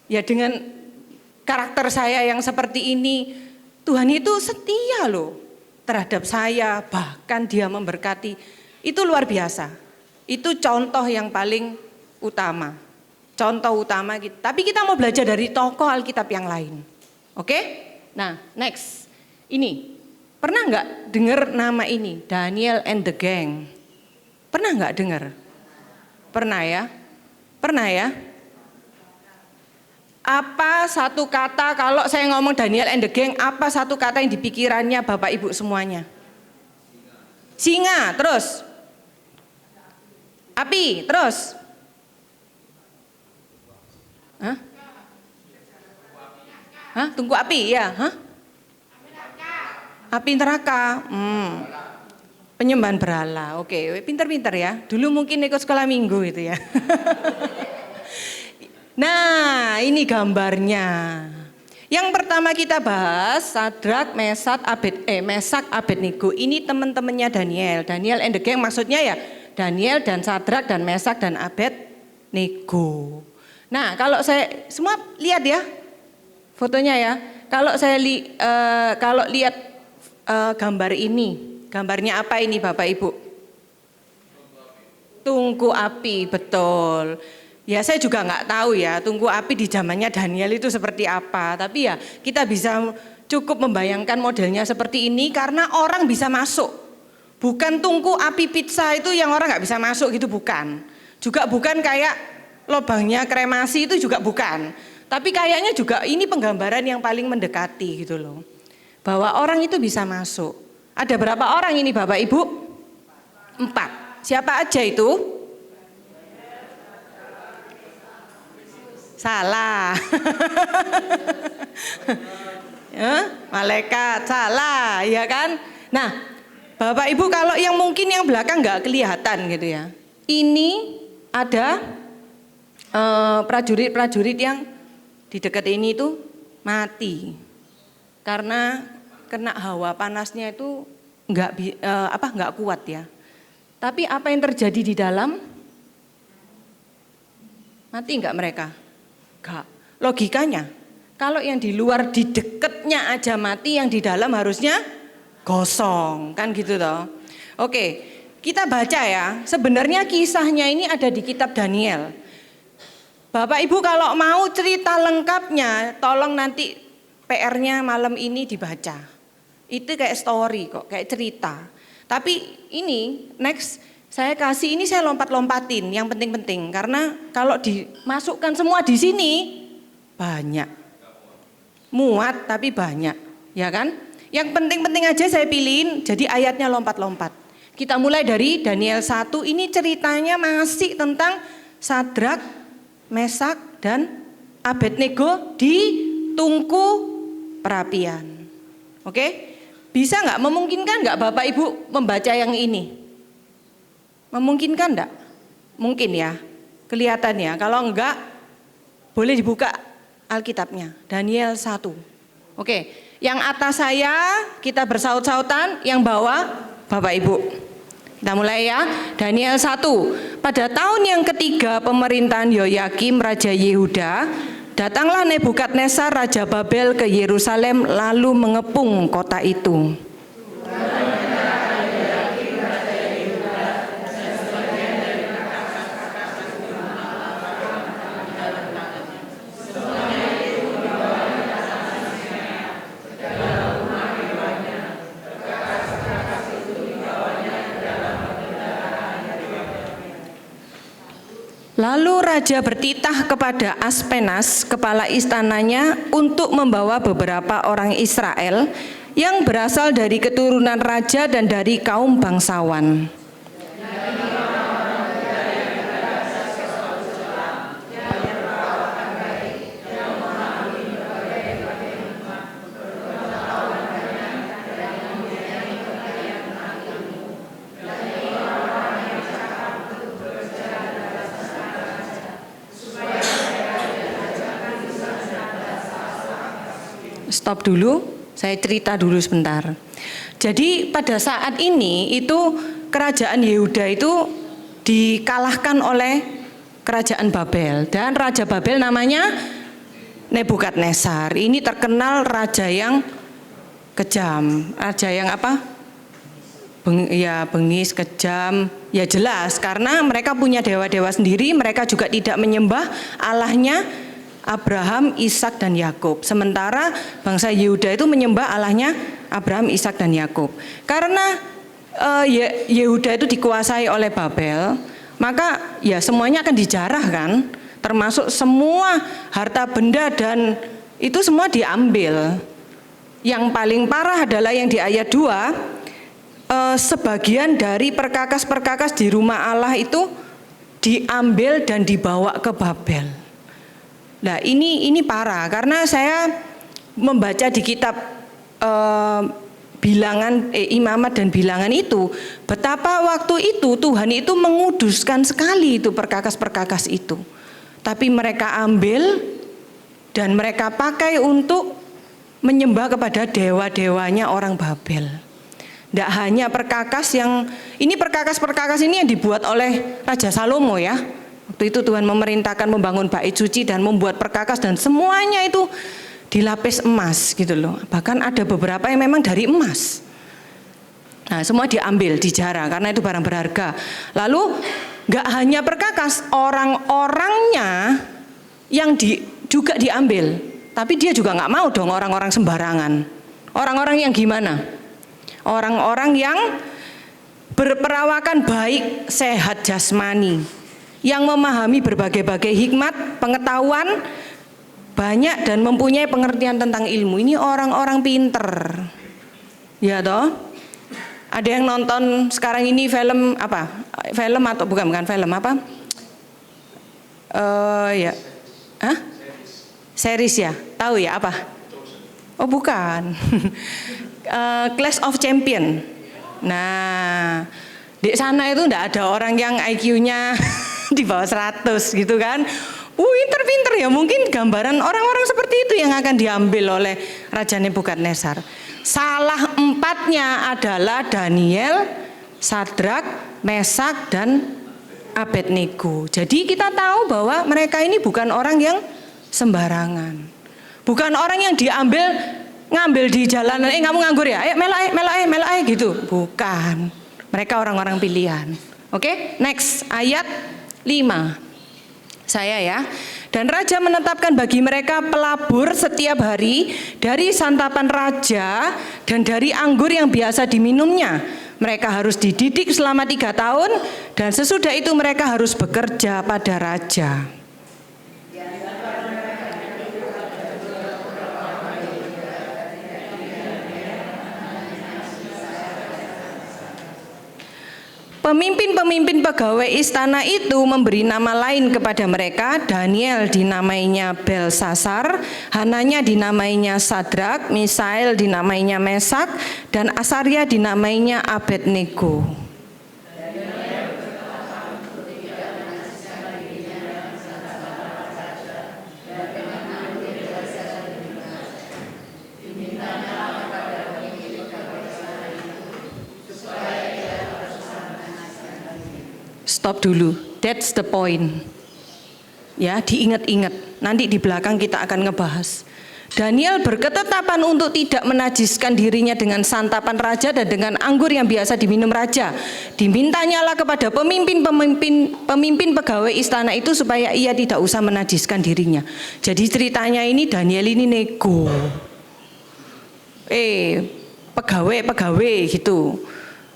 ya dengan karakter saya yang seperti ini, Tuhan itu setia loh terhadap saya, bahkan Dia memberkati. Itu luar biasa. Itu contoh yang paling utama. Contoh utama kita. Tapi kita mau belajar dari tokoh Alkitab yang lain. Oke? Nah, next. Ini, pernah nggak dengar nama ini? Daniel and the Gang. Pernah nggak dengar? Pernah ya? Pernah ya? Apa satu kata kalau saya ngomong Daniel and the Gang, apa satu kata yang di pikirannya Bapak Ibu semuanya? Singa, terus? Api, terus? Hah? Hah? Tunggu api, ya? Hah? Api neraka. Penyembahan berhala, oke, pinter-pinter ya. Dulu mungkin ikut sekolah minggu itu ya. Nah, ini gambarnya. Yang pertama kita bahas Sadrak, Mesak, Abednego. Ini teman-temannya Daniel. Daniel and the Gang maksudnya ya Daniel dan Sadrak dan Mesak dan Abednego. Nah, kalau saya semua lihat ya fotonya ya. Kalau saya kalau lihat gambar ini. Gambarnya apa ini Bapak Ibu? Tungku api, betul. Ya saya juga nggak tahu ya tungku api di zamannya Daniel itu seperti apa. Tapi ya kita bisa cukup membayangkan modelnya seperti ini karena orang bisa masuk. Bukan tungku api pizza itu yang orang nggak bisa masuk gitu, bukan. Juga bukan kayak lubangnya kremasi itu juga bukan. Tapi kayaknya juga ini penggambaran yang paling mendekati gitu loh. Bahwa orang itu bisa masuk. Ada berapa orang ini Bapak Ibu? 4. Siapa aja itu? Salah. Malaikat, salah, ya kan? Nah, Bapak Ibu kalau yang mungkin yang belakang nggak kelihatan gitu ya. Ini ada prajurit-prajurit yang di dekat ini itu mati karena kena hawa panasnya itu nggak kuat ya. Tapi apa yang terjadi di dalam? Mati nggak mereka? Nggak. Logikanya, kalau yang di luar di dekatnya aja mati, yang di dalam harusnya gosong, kan gitu toh. Oke, kita baca ya. Sebenarnya kisahnya ini ada di kitab Daniel. Bapak Ibu kalau mau cerita lengkapnya, tolong nanti PR-nya malam ini dibaca. Itu kayak story kok, kayak cerita. Tapi ini next saya kasih ini saya lompat-lompatin yang penting-penting karena kalau dimasukkan semua di sini banyak. Muat tapi banyak, ya kan? Yang penting-penting aja saya pilihin jadi ayatnya lompat-lompat. Kita mulai dari Daniel 1, ini ceritanya masih tentang Sadrak, Mesak dan Abednego di tungku perapian. Oke? Bisa nggak, memungkinkan nggak Bapak Ibu membaca yang ini? Memungkinkan enggak? Mungkin ya, kelihatan ya. Kalau enggak, boleh dibuka Alkitabnya, Daniel 1. Oke, yang atas saya kita bersaut-sautan, yang bawah Bapak Ibu. Kita mulai ya, Daniel 1. Pada tahun yang ketiga pemerintahan Yoyakim Raja Yehuda, datanglah Nebukadnezar Raja Babel ke Yerusalem lalu mengepung kota itu. Lalu raja bertitah kepada Aspenas, kepala istananya, untuk membawa beberapa orang Israel yang berasal dari keturunan raja dan dari kaum bangsawan. Stop dulu, saya cerita dulu sebentar. Jadi pada saat ini itu kerajaan Yehuda itu dikalahkan oleh kerajaan Babel, dan Raja Babel namanya Nebukadnezar. Ini terkenal raja yang kejam, raja yang apa? Bengis, kejam, ya jelas karena mereka punya dewa-dewa sendiri, mereka juga tidak menyembah Allahnya Abraham, Ishak dan Yakub. Sementara bangsa Yehuda itu menyembah Allahnya Abraham, Ishak dan Yakub. Karena Yehuda itu dikuasai oleh Babel, maka ya semuanya akan dijarah kan, termasuk semua harta benda dan itu semua diambil. Yang paling parah adalah yang di ayat 2, sebagian dari perkakas-perkakas di rumah Allah itu diambil dan dibawa ke Babel. Nah ini parah karena saya membaca di kitab bilangan Imamat dan bilangan itu betapa waktu itu Tuhan itu menguduskan sekali itu perkakas-perkakas itu, tapi mereka ambil dan mereka pakai untuk menyembah kepada dewa-dewanya orang Babel. Tidak hanya perkakas ini perkakas-perkakas ini yang dibuat oleh Raja Salomo ya. Waktu itu Tuhan memerintahkan membangun bait suci dan membuat perkakas dan semuanya itu dilapis emas gitu loh. Bahkan ada beberapa yang memang dari emas. Nah semua diambil, dijarah karena itu barang berharga. Lalu gak hanya perkakas, orang-orangnya yang juga diambil. Tapi dia juga gak mau dong orang-orang sembarangan. Orang-orang yang gimana? Orang-orang yang berperawakan baik, sehat jasmani, yang memahami berbagai-bagai hikmat, pengetahuan banyak dan mempunyai pengertian tentang ilmu. Ini orang-orang pinter, ya toh. Ada yang nonton sekarang ini film apa? Film atau bukan film apa? Ya, hah? Series ya? Tahu ya apa? Oh bukan. Clash of Champion. Nah, di sana itu enggak ada orang yang IQ-nya di bawah 100 gitu kan. Pinter-pinter ya, mungkin gambaran orang-orang seperti itu yang akan diambil oleh Raja Nebukadnezar. Salah empatnya adalah Daniel, Sadrak, Mesak, dan Abednego. Jadi kita tahu bahwa mereka ini bukan orang yang sembarangan. Bukan orang yang ngambil di jalanan, kamu nganggur ya, ayo melok gitu. Bukan. Mereka orang-orang pilihan. Oke, next ayat 5. Saya ya. Dan raja menetapkan bagi mereka pelabur setiap hari dari santapan raja dan dari anggur yang biasa diminumnya. Mereka harus dididik selama 3 tahun dan sesudah itu mereka harus bekerja pada raja. Pemimpin-pemimpin pegawai istana itu memberi nama lain kepada mereka. Daniel dinamainya Belsasar, Hananya dinamainya Sadrak, Misael dinamainya Mesak, dan Asaria dinamainya Abednego. Stop dulu, that's the point. Ya, diingat-ingat. Nanti di belakang kita akan ngebahas. Daniel berketetapan untuk tidak menajiskan dirinya dengan santapan raja dan dengan anggur yang biasa diminum raja. Dimintanyalah kepada pemimpin pegawai istana itu supaya ia tidak usah menajiskan dirinya. Jadi ceritanya ini Daniel ini nego. Pegawai gitu.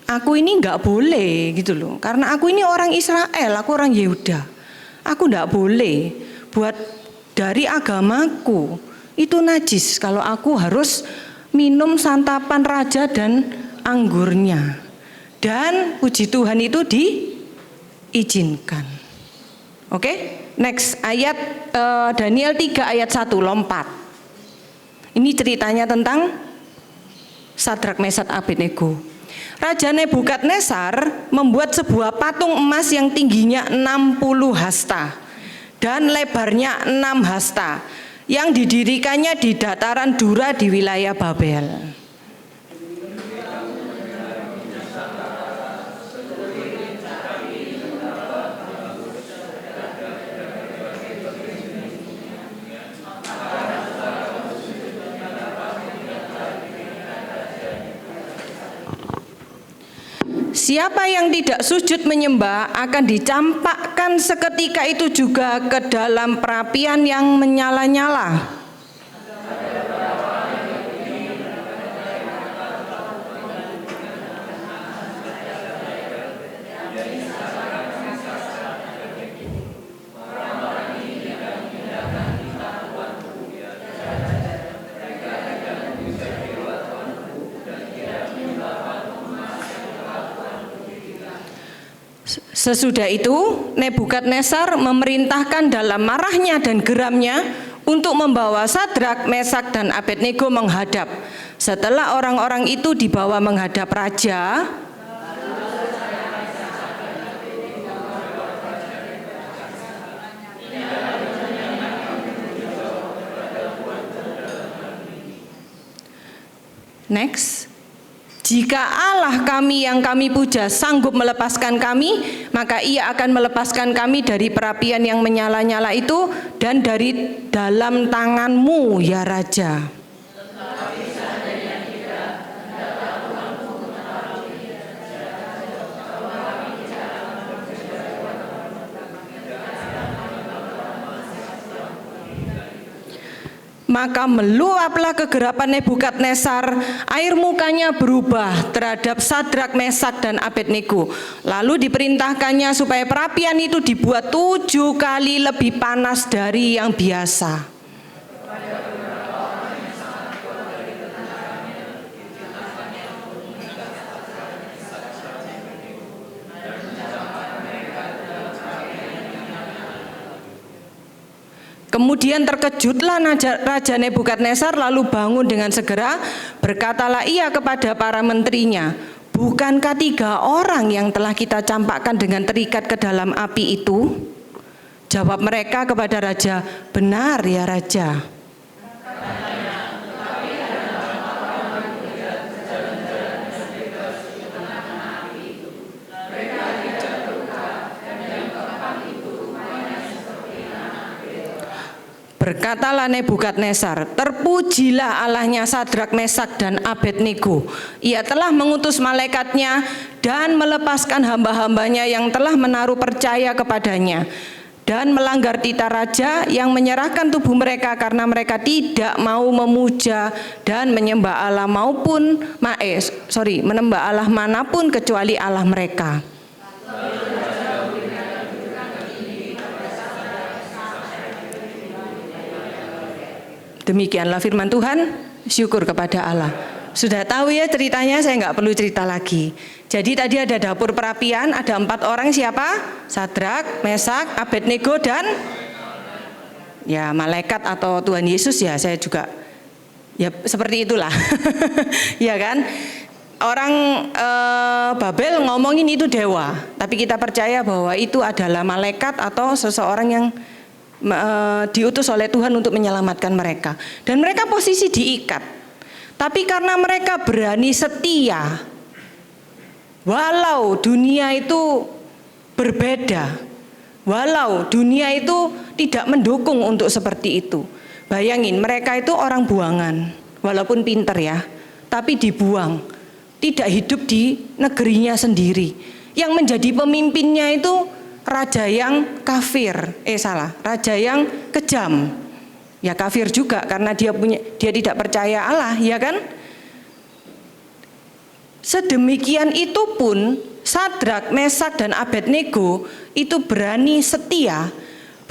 Aku ini nggak boleh gitu loh, karena aku ini orang Israel, aku orang Yehuda. Aku nggak boleh buat dari agamaku itu najis kalau aku harus minum santapan raja dan anggurnya. Dan puji Tuhan itu diizinkan. Oke, next ayat Daniel 3 ayat 1 lompat. Ini ceritanya tentang Sadrak, Mesak, Abednego. Raja Nebukadnezar membuat sebuah patung emas yang tingginya 60 hasta dan lebarnya 6 hasta yang didirikannya di dataran Dura di wilayah Babel. Siapa yang tidak sujud menyembah akan dicampakkan seketika itu juga ke dalam perapian yang menyala-nyala. Sesudah itu Nebukadnezar memerintahkan dalam marahnya dan geramnya untuk membawa Sadrak, Mesak, dan Abednego menghadap. Setelah orang-orang itu dibawa menghadap raja, next. Jika Allah kami yang kami puja sanggup melepaskan kami, maka ia akan melepaskan kami dari perapian yang menyala-nyala itu dan dari dalam tanganmu ya Raja. Maka meluaplah kegerapan Nebukadnezar, air mukanya berubah terhadap Sadrak, Mesak, dan Abednego. Lalu diperintahkannya supaya perapian itu dibuat 7 kali lebih panas dari yang biasa. Kemudian terkejutlah Raja Nebukadnezar lalu bangun dengan segera, berkatalah ia kepada para menterinya, bukankah 3 orang yang telah kita campakkan dengan terikat ke dalam api itu? Jawab mereka kepada raja, benar ya raja. Berkatalah Nebukadnezar, terpujilah Allahnya Sadrak, Mesak, dan Abednego. Ia telah mengutus malaikatnya dan melepaskan hamba-hambanya yang telah menaruh percaya kepadanya, dan melanggar titah raja yang menyerahkan tubuh mereka karena mereka tidak mau memuja dan menyembah Allah menyembah Allah manapun kecuali Allah mereka. Demikianlah firman Tuhan, syukur kepada Allah. Sudah tahu ya ceritanya, saya nggak perlu cerita lagi. Jadi tadi ada dapur perapian, ada 4 orang siapa? Sadrak, Mesak, Abednego, dan ya malaikat atau Tuhan Yesus ya, saya juga ya seperti itulah. Ya kan? Orang Babel ngomongin itu dewa, tapi kita percaya bahwa itu adalah malaikat atau seseorang yang diutus oleh Tuhan untuk menyelamatkan mereka. Dan mereka posisi diikat. Tapi karena mereka berani setia, walau dunia itu berbeda, walau dunia itu tidak mendukung untuk seperti itu. Bayangin, mereka itu orang buangan, walaupun pinter ya, tapi dibuang, tidak hidup di negerinya sendiri. Yang menjadi pemimpinnya itu raja yang kafir, raja yang kejam. Ya kafir juga karena dia tidak percaya Allah, ya kan? Sedemikian itu pun Sadrak, Mesak, dan Abednego itu berani setia,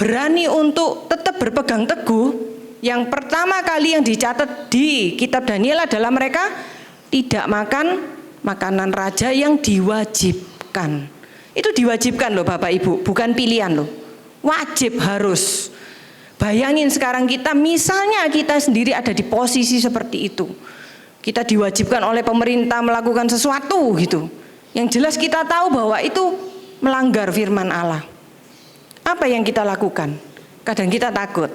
berani untuk tetap berpegang teguh. Yang pertama kali yang dicatat di kitab Daniel adalah mereka tidak makan makanan raja yang diwajibkan. Itu diwajibkan loh Bapak Ibu, bukan pilihan loh. Wajib, harus. Bayangin sekarang kita, misalnya kita sendiri ada di posisi seperti itu. Kita diwajibkan oleh pemerintah melakukan sesuatu gitu. Yang jelas kita tahu bahwa itu melanggar firman Allah. Apa yang kita lakukan? Kadang kita takut.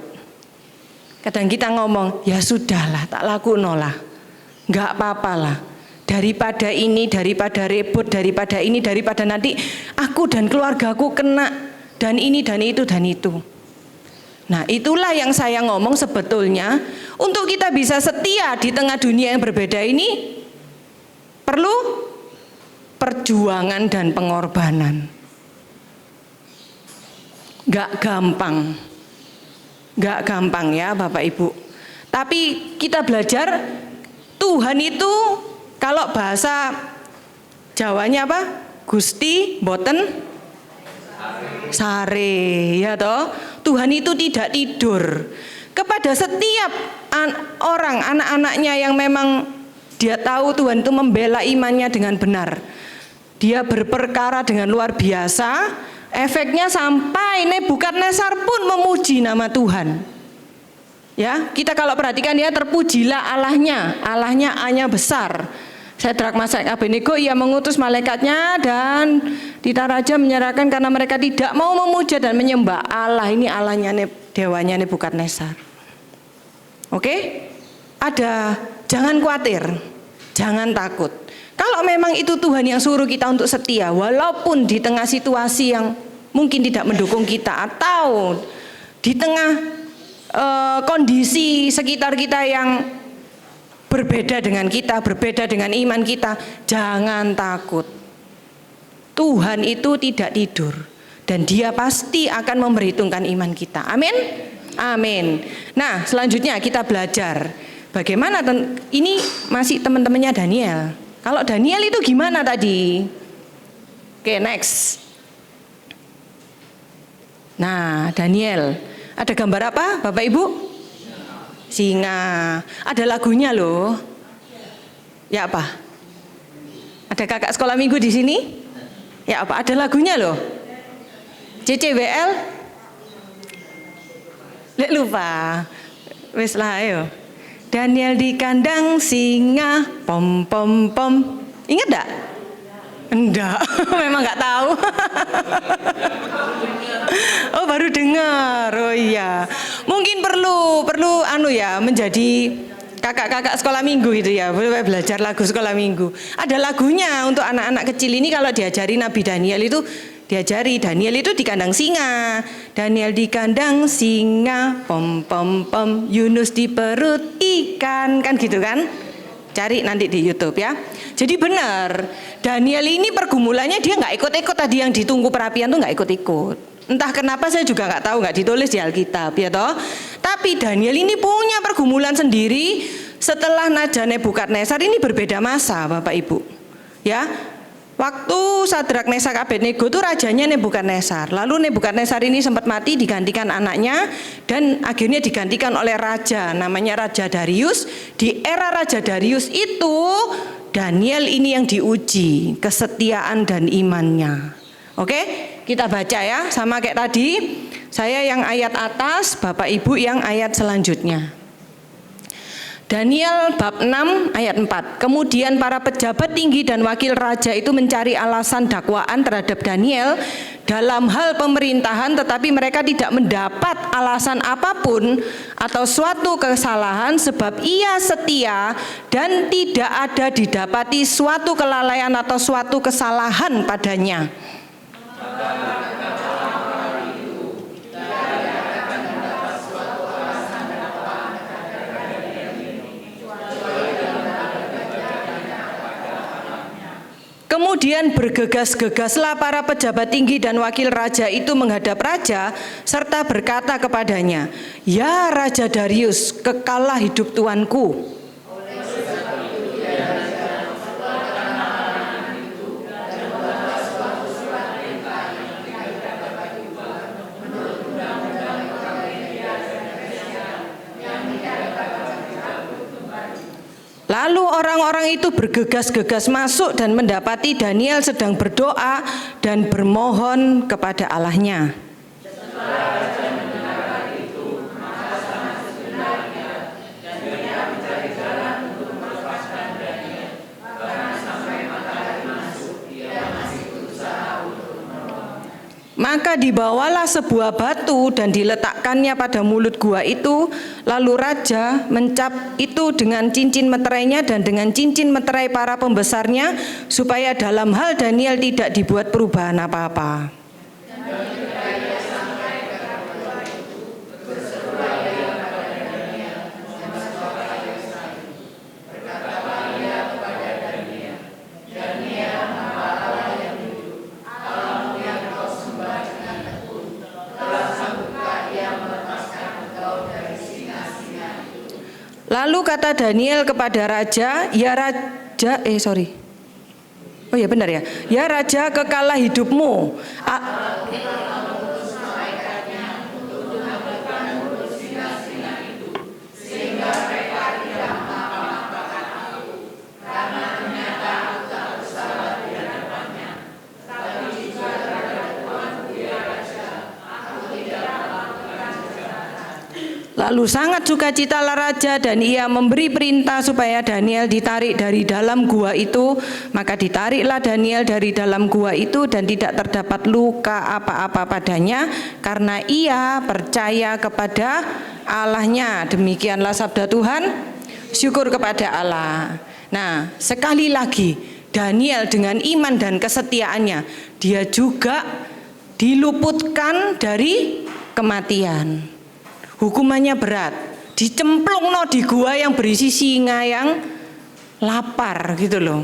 Kadang kita ngomong, ya sudahlah, tak laku nolah. Enggak apa-apalah. Daripada ini, daripada ribut, daripada ini, daripada nanti aku dan keluargaku kena dan ini dan itu dan itu. Nah, itulah yang saya ngomong sebetulnya untuk kita bisa setia di tengah dunia yang berbeda ini perlu perjuangan dan pengorbanan. Gak gampang ya Bapak Ibu. Tapi kita belajar Tuhan itu, kalau bahasa Jawanya apa? Gusti boten sare, ya toh. Tuhan itu tidak tidur. Kepada setiap orang, anak-anaknya yang memang dia tahu Tuhan itu membela imannya dengan benar. Dia berperkara dengan luar biasa. Efeknya sampai Nebukadnezar pun memuji nama Tuhan. Ya, kita kalau perhatikan ya, terpujilah Allahnya, Allahnya hanya besar. Sadrak, Mesak, Abednego, ia mengutus malaikatnya dan titah raja menyerahkan karena mereka tidak mau memuja dan menyembah Allah. Ini Allahnya, dewanya Nebukadnezar. Oke? Jangan khawatir, jangan takut. Kalau memang itu Tuhan yang suruh kita untuk setia, walaupun di tengah situasi yang mungkin tidak mendukung kita, atau di tengah kondisi sekitar kita yang berbeda dengan kita, berbeda dengan iman kita, jangan takut. Tuhan itu tidak tidur dan Dia pasti akan memperhitungkan iman kita. Amin? Amin. Nah, selanjutnya kita belajar bagaimana ini masih teman-temannya Daniel. Kalau Daniel itu gimana tadi? Oke, next. Nah, Daniel, ada gambar apa Bapak Ibu? Singa. Ada lagunya loh. Ya apa? Ada kakak sekolah minggu di sini? Ya apa? Ada lagunya loh. CCWL? Lek lupa. Wis lah ayo. Daniel di kandang singa, pom pom pom. Ingat enggak? Enggak, memang enggak tahu. Oh, baru dengar. Oh iya. Mungkin perlu menjadi kakak-kakak sekolah minggu itu ya, boleh belajar lagu sekolah minggu. Ada lagunya untuk anak-anak kecil ini kalau diajari Nabi Daniel itu diajari Daniel itu di kandang singa. Daniel di kandang singa, pom pom pom, Yunus di perut ikan, kan gitu kan? Cari nanti di YouTube ya. Jadi benar, Daniel ini pergumulannya dia nggak ikut-ikut tadi yang ditunggu perapian tuh nggak ikut-ikut. Entah kenapa saya juga nggak tahu, nggak ditulis di Alkitab ya toh. Tapi Daniel ini punya pergumulan sendiri setelah Raja Nebukadnezar ini berbeda masa, Bapak Ibu. Ya. Waktu Sadrak Mesak Abednego itu rajanya Nebukadnezar. Lalu Nebukadnezar ini sempat mati, digantikan anaknya dan akhirnya digantikan oleh raja namanya Raja Darius. Di era Raja Darius itu Daniel ini yang diuji kesetiaan dan imannya. Oke, kita baca ya, sama kayak tadi. Saya yang ayat atas, Bapak Ibu yang ayat selanjutnya. Daniel bab 6 ayat 4. Kemudian para pejabat tinggi dan wakil raja itu mencari alasan dakwaan terhadap Daniel dalam hal pemerintahan, tetapi mereka tidak mendapat alasan apapun atau suatu kesalahan sebab ia setia dan tidak ada didapati suatu kelalaian atau suatu kesalahan padanya. Kemudian bergegas-gegaslah para pejabat tinggi dan wakil raja itu menghadap raja serta berkata kepadanya, "Ya Raja Darius, kekallah hidup tuanku." Lalu orang-orang itu bergegas-gegas masuk dan mendapati Daniel sedang berdoa dan bermohon kepada Allahnya. Maka dibawalah sebuah batu dan diletakkannya pada mulut gua itu. Lalu raja mencap itu dengan cincin meterainya dan dengan cincin meterai para pembesarnya, supaya dalam hal Daniel tidak dibuat perubahan apa-apa. Lalu kata Daniel kepada raja, "Ya raja, Oh ya benar ya. Ya raja, kekallah hidupmu." Lalu sangat sukacitalah raja dan ia memberi perintah supaya Daniel ditarik dari dalam gua itu. Maka ditariklah Daniel dari dalam gua itu dan tidak terdapat luka apa-apa padanya karena ia percaya kepada Allahnya. Demikianlah sabda Tuhan. Syukur kepada Allah. Nah, sekali lagi Daniel dengan iman dan kesetiaannya, dia juga diluputkan dari kematian. Hukumannya berat, dicemplung di gua yang berisi singa yang lapar gitu loh.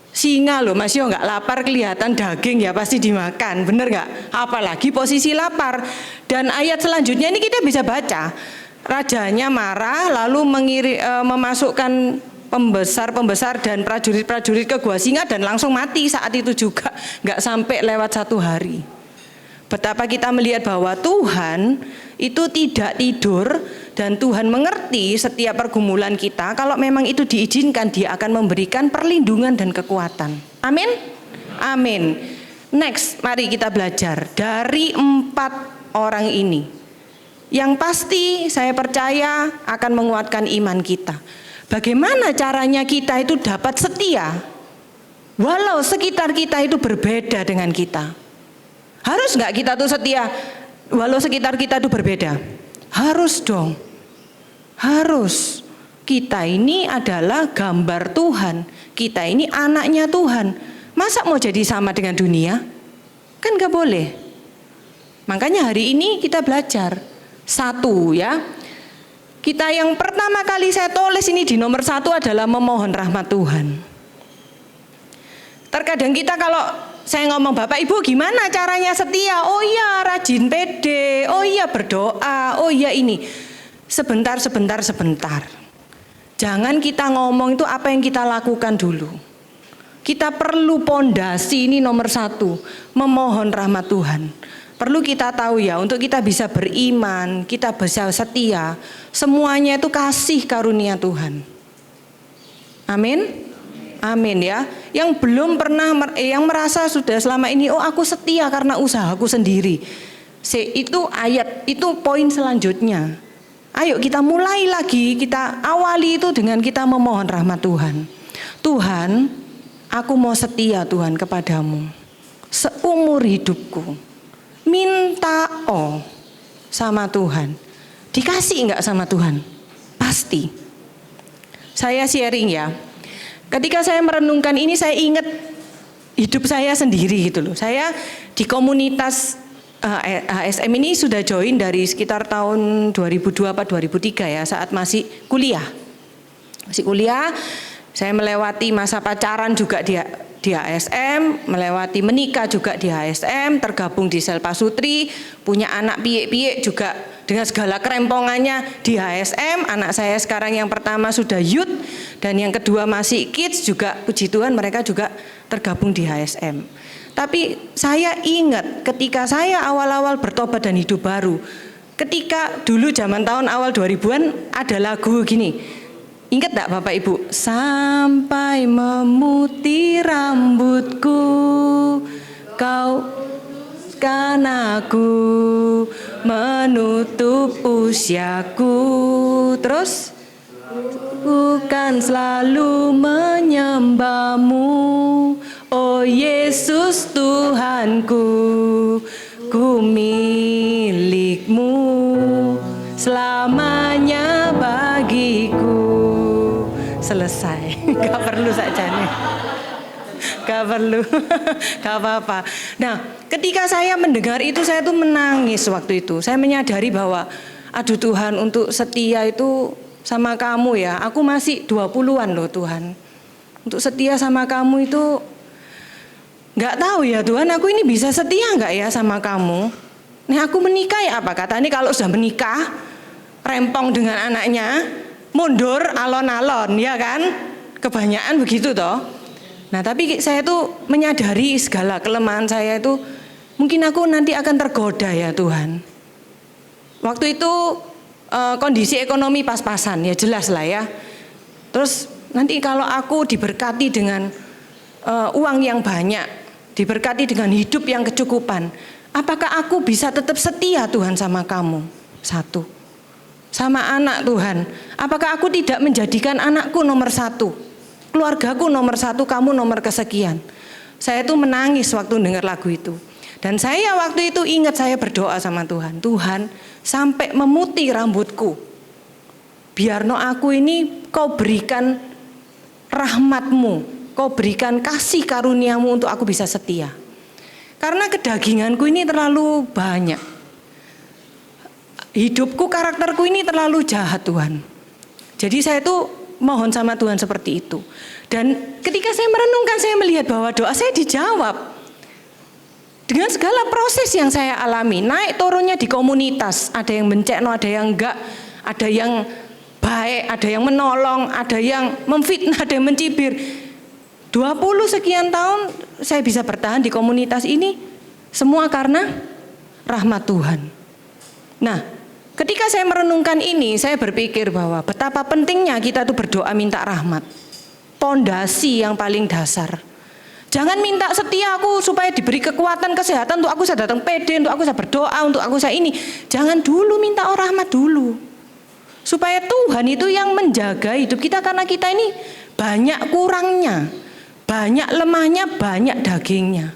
Singa loh, masih nggak lapar kelihatan daging ya pasti dimakan, bener nggak? Apalagi posisi lapar. Dan ayat selanjutnya ini kita bisa baca, rajanya marah lalu memasukkan pembesar dan prajurit-prajurit ke gua singa dan langsung mati saat itu juga, nggak sampai lewat 1 hari. Betapa kita melihat bahwa Tuhan itu tidak tidur dan Tuhan mengerti setiap pergumulan kita. Kalau memang itu diizinkan, Dia akan memberikan perlindungan dan kekuatan. Amin? Amin. Next, mari kita belajar dari 4 orang ini. yang pasti saya percaya akan menguatkan iman kita. Bagaimana caranya kita itu dapat setia walau sekitar kita itu berbeda dengan kita? Harus nggak kita tuh setia walau sekitar kita itu berbeda? Harus dong. Harus. Kita ini adalah gambar Tuhan. Kita ini anaknya Tuhan. Masa mau jadi sama dengan dunia? Kan nggak boleh. Makanya hari ini kita belajar satu ya. Kita yang pertama kali saya tulis ini di nomor 1 adalah memohon rahmat Tuhan. Terkadang kita kalau saya ngomong Bapak Ibu gimana caranya setia? Oh iya rajin pede, oh iya berdoa, oh iya ini. Sebentar. Jangan kita ngomong itu apa yang kita lakukan dulu. Kita perlu pondasi ini nomor 1, memohon rahmat Tuhan. Perlu kita tahu ya, untuk kita bisa beriman, kita bisa setia, semuanya itu kasih karunia Tuhan. Amin. Amin ya. Yang belum pernah, yang merasa sudah selama ini, oh aku setia karena usahaku sendiri. Itu ayat, itu poin selanjutnya. Ayo kita mulai lagi, kita awali itu dengan kita memohon rahmat Tuhan. Tuhan, aku mau setia Tuhan kepadamu seumur hidupku. Minta sama Tuhan. Dikasih enggak sama Tuhan? Pasti. Saya sharing ya. Ketika saya merenungkan ini saya ingat hidup saya sendiri gitu loh. Saya di komunitas ASM ini sudah join dari sekitar tahun 2002 atau 2003 ya, saat masih kuliah. Masih kuliah, saya melewati masa pacaran juga di ASM, melewati menikah juga di ASM, tergabung di Sel Pasutri, punya anak piye-piye juga dengan segala kerempongannya di ASM. Anak saya sekarang yang pertama sudah youth dan yang kedua masih kids juga, puji Tuhan mereka juga tergabung di ASM. Tapi saya ingat ketika saya awal-awal bertobat dan hidup baru, ketika dulu zaman tahun awal 2000-an ada lagu gini. Ingat tak Bapak Ibu? Sampai memutih rambutku, kau kan aku menutup usiaku. Terus bukan selalu menyembahmu, oh Yesus Tuhanku, ku milikmu selamanya bagiku. Selesai, gak perlu saja nih, gak perlu, gak apa-apa. Nah, ketika saya mendengar itu saya tuh menangis waktu itu. Saya menyadari bahwa, aduh Tuhan, untuk setia itu sama kamu ya, aku masih 20-an loh Tuhan. Untuk setia sama kamu itu, gak tahu ya Tuhan, aku ini bisa setia gak ya sama kamu? Nah aku menikah ya apa? Katanya kalau sudah menikah, rempong dengan anaknya, mundur alon-alon, ya kan? Kebanyakan begitu toh. Nah tapi saya tuh menyadari segala kelemahan saya itu, mungkin aku nanti akan tergoda ya Tuhan. Waktu itu kondisi ekonomi pas-pasan, ya jelas lah ya. Terus nanti kalau aku diberkati dengan uang yang banyak, diberkati dengan hidup yang kecukupan, apakah aku bisa tetap setia Tuhan sama kamu? Satu. Sama anak Tuhan, apakah aku tidak menjadikan anakku nomor 1, keluargaku nomor 1, kamu nomor kesekian? Saya tuh menangis waktu dengar lagu itu. Dan saya waktu itu ingat saya berdoa sama Tuhan, Tuhan sampai memutih rambutku, biar aku ini kau berikan rahmatmu, kau berikan kasih karuniamu untuk aku bisa setia. Karena kedaginganku ini terlalu banyak. Hidupku, karakterku ini terlalu jahat Tuhan. Jadi saya tuh mohon sama Tuhan seperti itu. Dan ketika saya merenungkan, saya melihat bahwa doa saya dijawab. Dengan segala proses yang saya alami, naik turunnya di komunitas, ada yang mencekno, ada yang enggak, ada yang baik, ada yang menolong, ada yang memfitnah, ada yang mencibir. 20 sekian tahun saya bisa bertahan di komunitas ini, semua karena rahmat Tuhan. Nah, ketika saya merenungkan ini, saya berpikir bahwa betapa pentingnya kita tuh berdoa minta rahmat. Pondasi yang paling dasar. Jangan minta setia aku supaya diberi kekuatan, kesehatan untuk aku bisa datang PD, untuk aku bisa berdoa, untuk aku bisa ini. Jangan dulu minta rahmat dulu. Supaya Tuhan itu yang menjaga hidup kita, karena kita ini banyak kurangnya, banyak lemahnya, banyak dagingnya.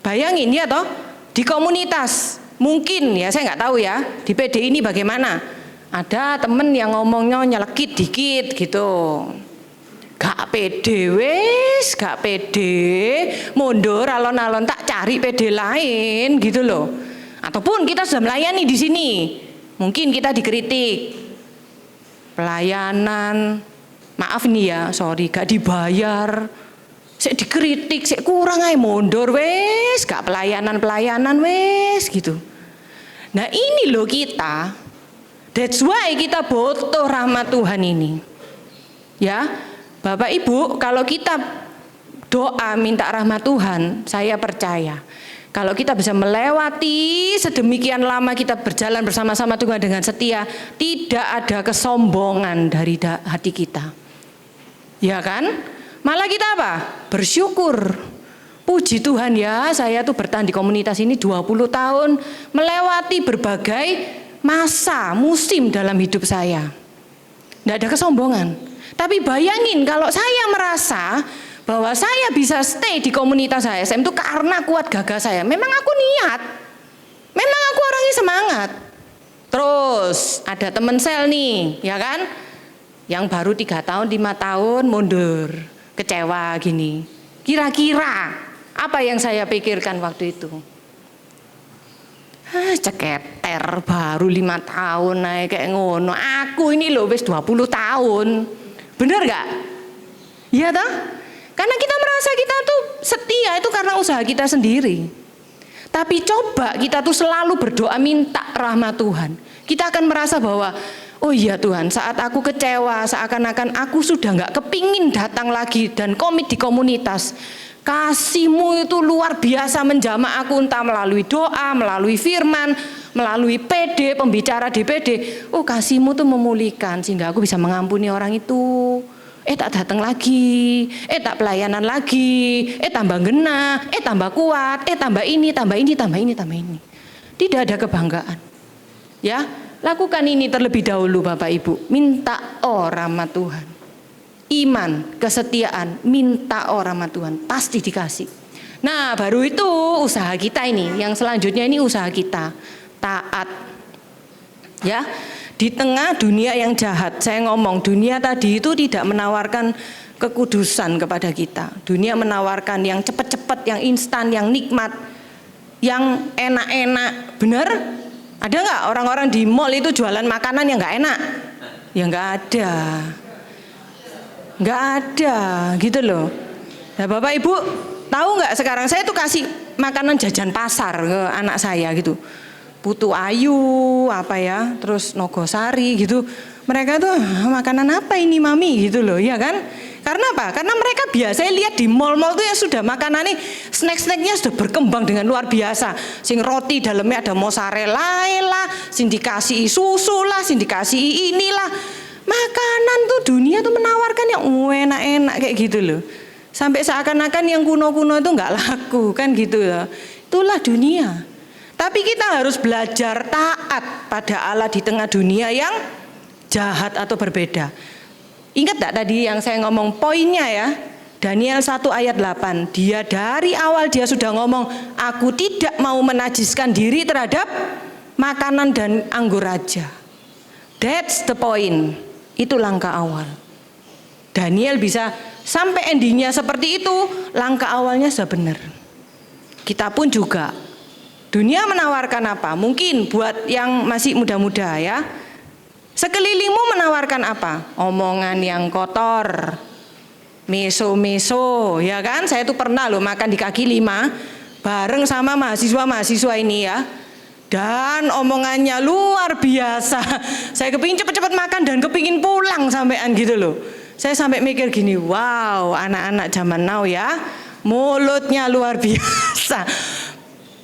Bayangin ya toh, di komunitas mungkin ya, saya nggak tahu ya, di PD ini bagaimana. Ada temen yang ngomongnya nyelekit dikit gitu. Gak pede wes, gak pede, mundur alon-alon tak cari pede lain gitu loh. Ataupun kita sudah melayani di sini, mungkin kita dikritik, pelayanan, maaf nih ya, sorry gak dibayar, saya dikritik, saya kurang aja mundur wes, gak pelayanan wes gitu. Nah ini loh kita, that's why kita butuh rahmat Tuhan ini, ya. Bapak Ibu, kalau kita doa minta rahmat Tuhan, saya percaya kalau kita bisa melewati sedemikian lama kita berjalan bersama-sama Tuhan dengan setia, tidak ada kesombongan dari hati kita. Ya kan? Malah kita apa? Bersyukur. Puji Tuhan ya, saya tuh bertahan di komunitas ini 20 tahun, melewati berbagai masa, musim dalam hidup saya. Tidak ada kesombongan. Tapi bayangin kalau saya merasa bahwa saya bisa stay di komunitas HSM itu karena kuat gagah saya. Memang aku niat, memang aku orangnya semangat. Terus ada teman sel nih, ya kan? Yang baru 3 tahun, 5 tahun mundur, kecewa gini. Kira-kira apa yang saya pikirkan waktu itu? Ceketer baru 5 tahun naik kayak ngono. Aku ini loh wis 20 tahun. Bener gak? Iya toh? Karena kita merasa kita tuh setia itu karena usaha kita sendiri. Tapi coba kita tuh selalu berdoa minta rahmat Tuhan. Kita akan merasa bahwa oh iya Tuhan, saat aku kecewa, seakan-akan aku sudah gak kepingin datang lagi dan komit di komunitas. Kasih-Mu itu luar biasa menjamah aku, entah melalui doa, melalui firman, melalui PD, pembicara DPD. Oh kasih-Mu tuh memulihkan sehingga aku bisa mengampuni orang itu. Tak datang lagi, tak pelayanan lagi, tambah genah, tambah kuat, tambah ini, tambah ini, tambah ini, tambah ini. Tidak ada kebanggaan. Ya, lakukan ini terlebih dahulu Bapak Ibu. Minta rahmat Tuhan. Iman, kesetiaan, minta rahmat Tuhan, pasti dikasih. Nah baru itu usaha kita ini, yang selanjutnya ini usaha kita, taat. Ya, di tengah dunia yang jahat, saya ngomong dunia tadi itu tidak menawarkan kekudusan kepada kita. Dunia menawarkan yang cepat-cepat, yang instan, yang nikmat, yang enak-enak. Bener? Ada nggak orang-orang di mall itu jualan makanan yang nggak enak? Ya nggak ada. Nggak ada gitu loh. Nah Bapak Ibu tahu nggak sekarang saya tuh kasih makanan jajan pasar ke anak saya gitu, Putu Ayu apa ya, terus Nogosari gitu. Mereka tuh makanan apa ini mami gitu loh, ya kan? Karena apa? Karena mereka biasanya lihat di mall-mall tuh ya sudah makanan nih, snack-snacknya sudah berkembang dengan luar biasa. Sing roti dalamnya ada mozzarella lah, sing dikasih susu lah, sing dikasih inilah. Makanan tuh dunia tuh menawarkan yang enak-enak kayak gitu loh. Sampai seakan-akan yang kuno-kuno itu nggak laku kan gitu loh. Itulah dunia. Tapi kita harus belajar taat pada Allah di tengah dunia yang jahat atau berbeda. Ingat tak tadi yang saya ngomong poinnya ya? Daniel 1 ayat 8. Dia dari awal dia sudah ngomong, aku tidak mau menajiskan diri terhadap makanan dan anggur raja. That's the point. Itu langkah awal. Daniel bisa sampai endingnya seperti itu, langkah awalnya sudah benar. Kita pun juga. Dunia menawarkan apa? Mungkin buat yang masih muda-muda ya. Sekelilingmu menawarkan apa? Omongan yang kotor, meso-meso, ya kan? Saya tuh pernah loh makan di kaki 5 bareng sama mahasiswa-mahasiswa ini ya. Dan omongannya luar biasa. Saya kepingin cepet-cepet makan dan kepingin pulang sampean gitu loh. Saya sampai mikir gini, wow anak-anak zaman now ya, mulutnya luar biasa.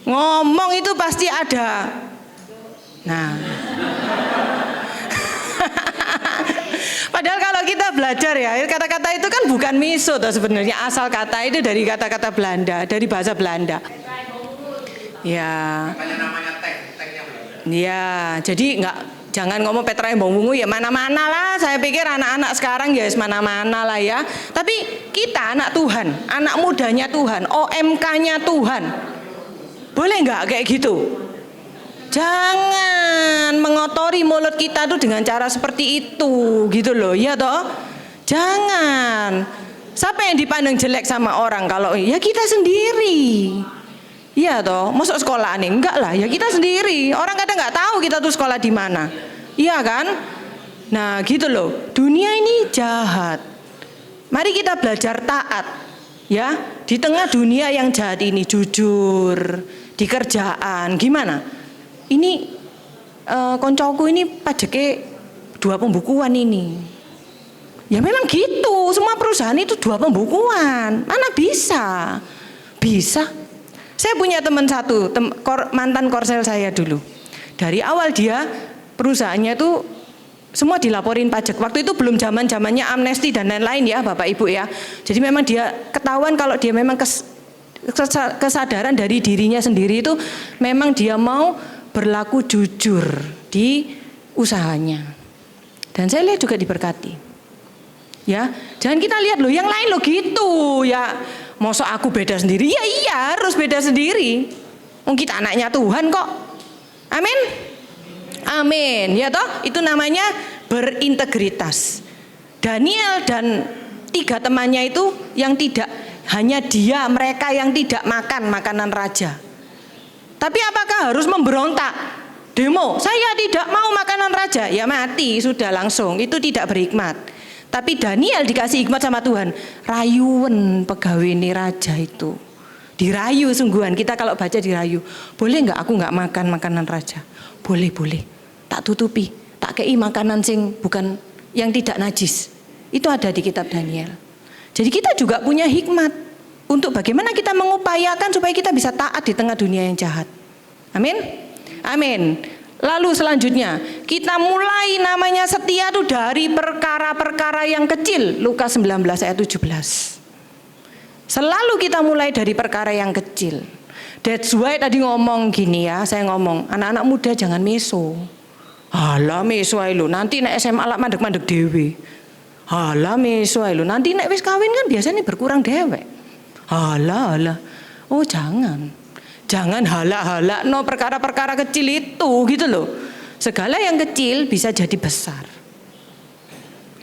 Ngomong itu pasti ada. Nah. Padahal kalau kita belajar ya, kata-kata itu kan bukan miso toh sebenarnya, asal kata itu dari kata-kata Belanda, dari bahasa Belanda. Ya. Ya, jadi jangan ngomong Petra yang Wungu ya mana-mana lah. Saya pikir anak-anak sekarang ya mana-mana lah ya. Tapi kita anak Tuhan, anak mudanya Tuhan, OMK-nya Tuhan. Boleh nggak kayak gitu? Jangan mengotori mulut kita tuh dengan cara seperti itu, gitu loh, ya toh? Jangan. Siapa yang dipandang jelek sama orang kalau ya kita sendiri. Iya toh, masuk sekolah nih? Enggak lah, ya kita sendiri. Orang kadang nggak tahu kita tuh sekolah di mana. Iya kan? Nah, gitu loh. Dunia ini jahat. Mari kita belajar taat. Ya, di tengah dunia yang jahat ini jujur di kerjaan. Gimana? Ini koncoku ini pajeke 2 pembukuan ini. Ya memang gitu, semua perusahaan itu 2 pembukuan. Mana bisa? Bisa. Saya punya teman satu, mantan korsel saya dulu. Dari awal dia perusahaannya itu semua dilaporin pajak. Waktu itu belum zaman-zamannya amnesti dan lain-lain ya Bapak Ibu ya. Jadi memang dia ketahuan kalau dia memang kesadaran dari dirinya sendiri itu memang dia mau berlaku jujur di usahanya. Dan saya lihat juga diberkati. Ya, jangan kita lihat loh yang lain loh gitu ya. Masa aku beda sendiri? Ya iya harus beda sendiri. Kita anaknya Tuhan kok. Amin. Amin. Ya toh, itu namanya berintegritas. Daniel dan 3 temannya itu yang tidak hanya mereka yang tidak makan makanan raja. Tapi apakah harus memberontak? Demo, saya tidak mau makanan raja. Ya mati sudah langsung. Itu tidak berhikmat. Tapi Daniel dikasih hikmat sama Tuhan. Rayuan pegawai ini raja itu. Dirayu sungguhan. Kita kalau baca dirayu. Boleh nggak aku nggak makan makanan raja? Boleh, boleh. Tak tutupi. Tak kei makanan sing bukan yang tidak najis. Itu ada di kitab Daniel. Jadi kita juga punya hikmat. Untuk bagaimana kita mengupayakan supaya kita bisa taat di tengah dunia yang jahat. Amin? Amin. Lalu selanjutnya, kita mulai namanya setia itu dari perkara-perkara yang kecil. Lukas 19 ayat 17. Selalu kita mulai dari perkara yang kecil. That's why tadi ngomong gini ya, saya ngomong, anak-anak muda jangan meso. Halah meso ae lho, nanti nek SMA lak mandek-mandek dhewe. Halah meso ae lho, nanti nek wis kawin kan biasanya berkurang dewek. Halah. Oh jangan. Jangan halak-halak no perkara-perkara kecil itu gitu loh. Segala yang kecil bisa jadi besar.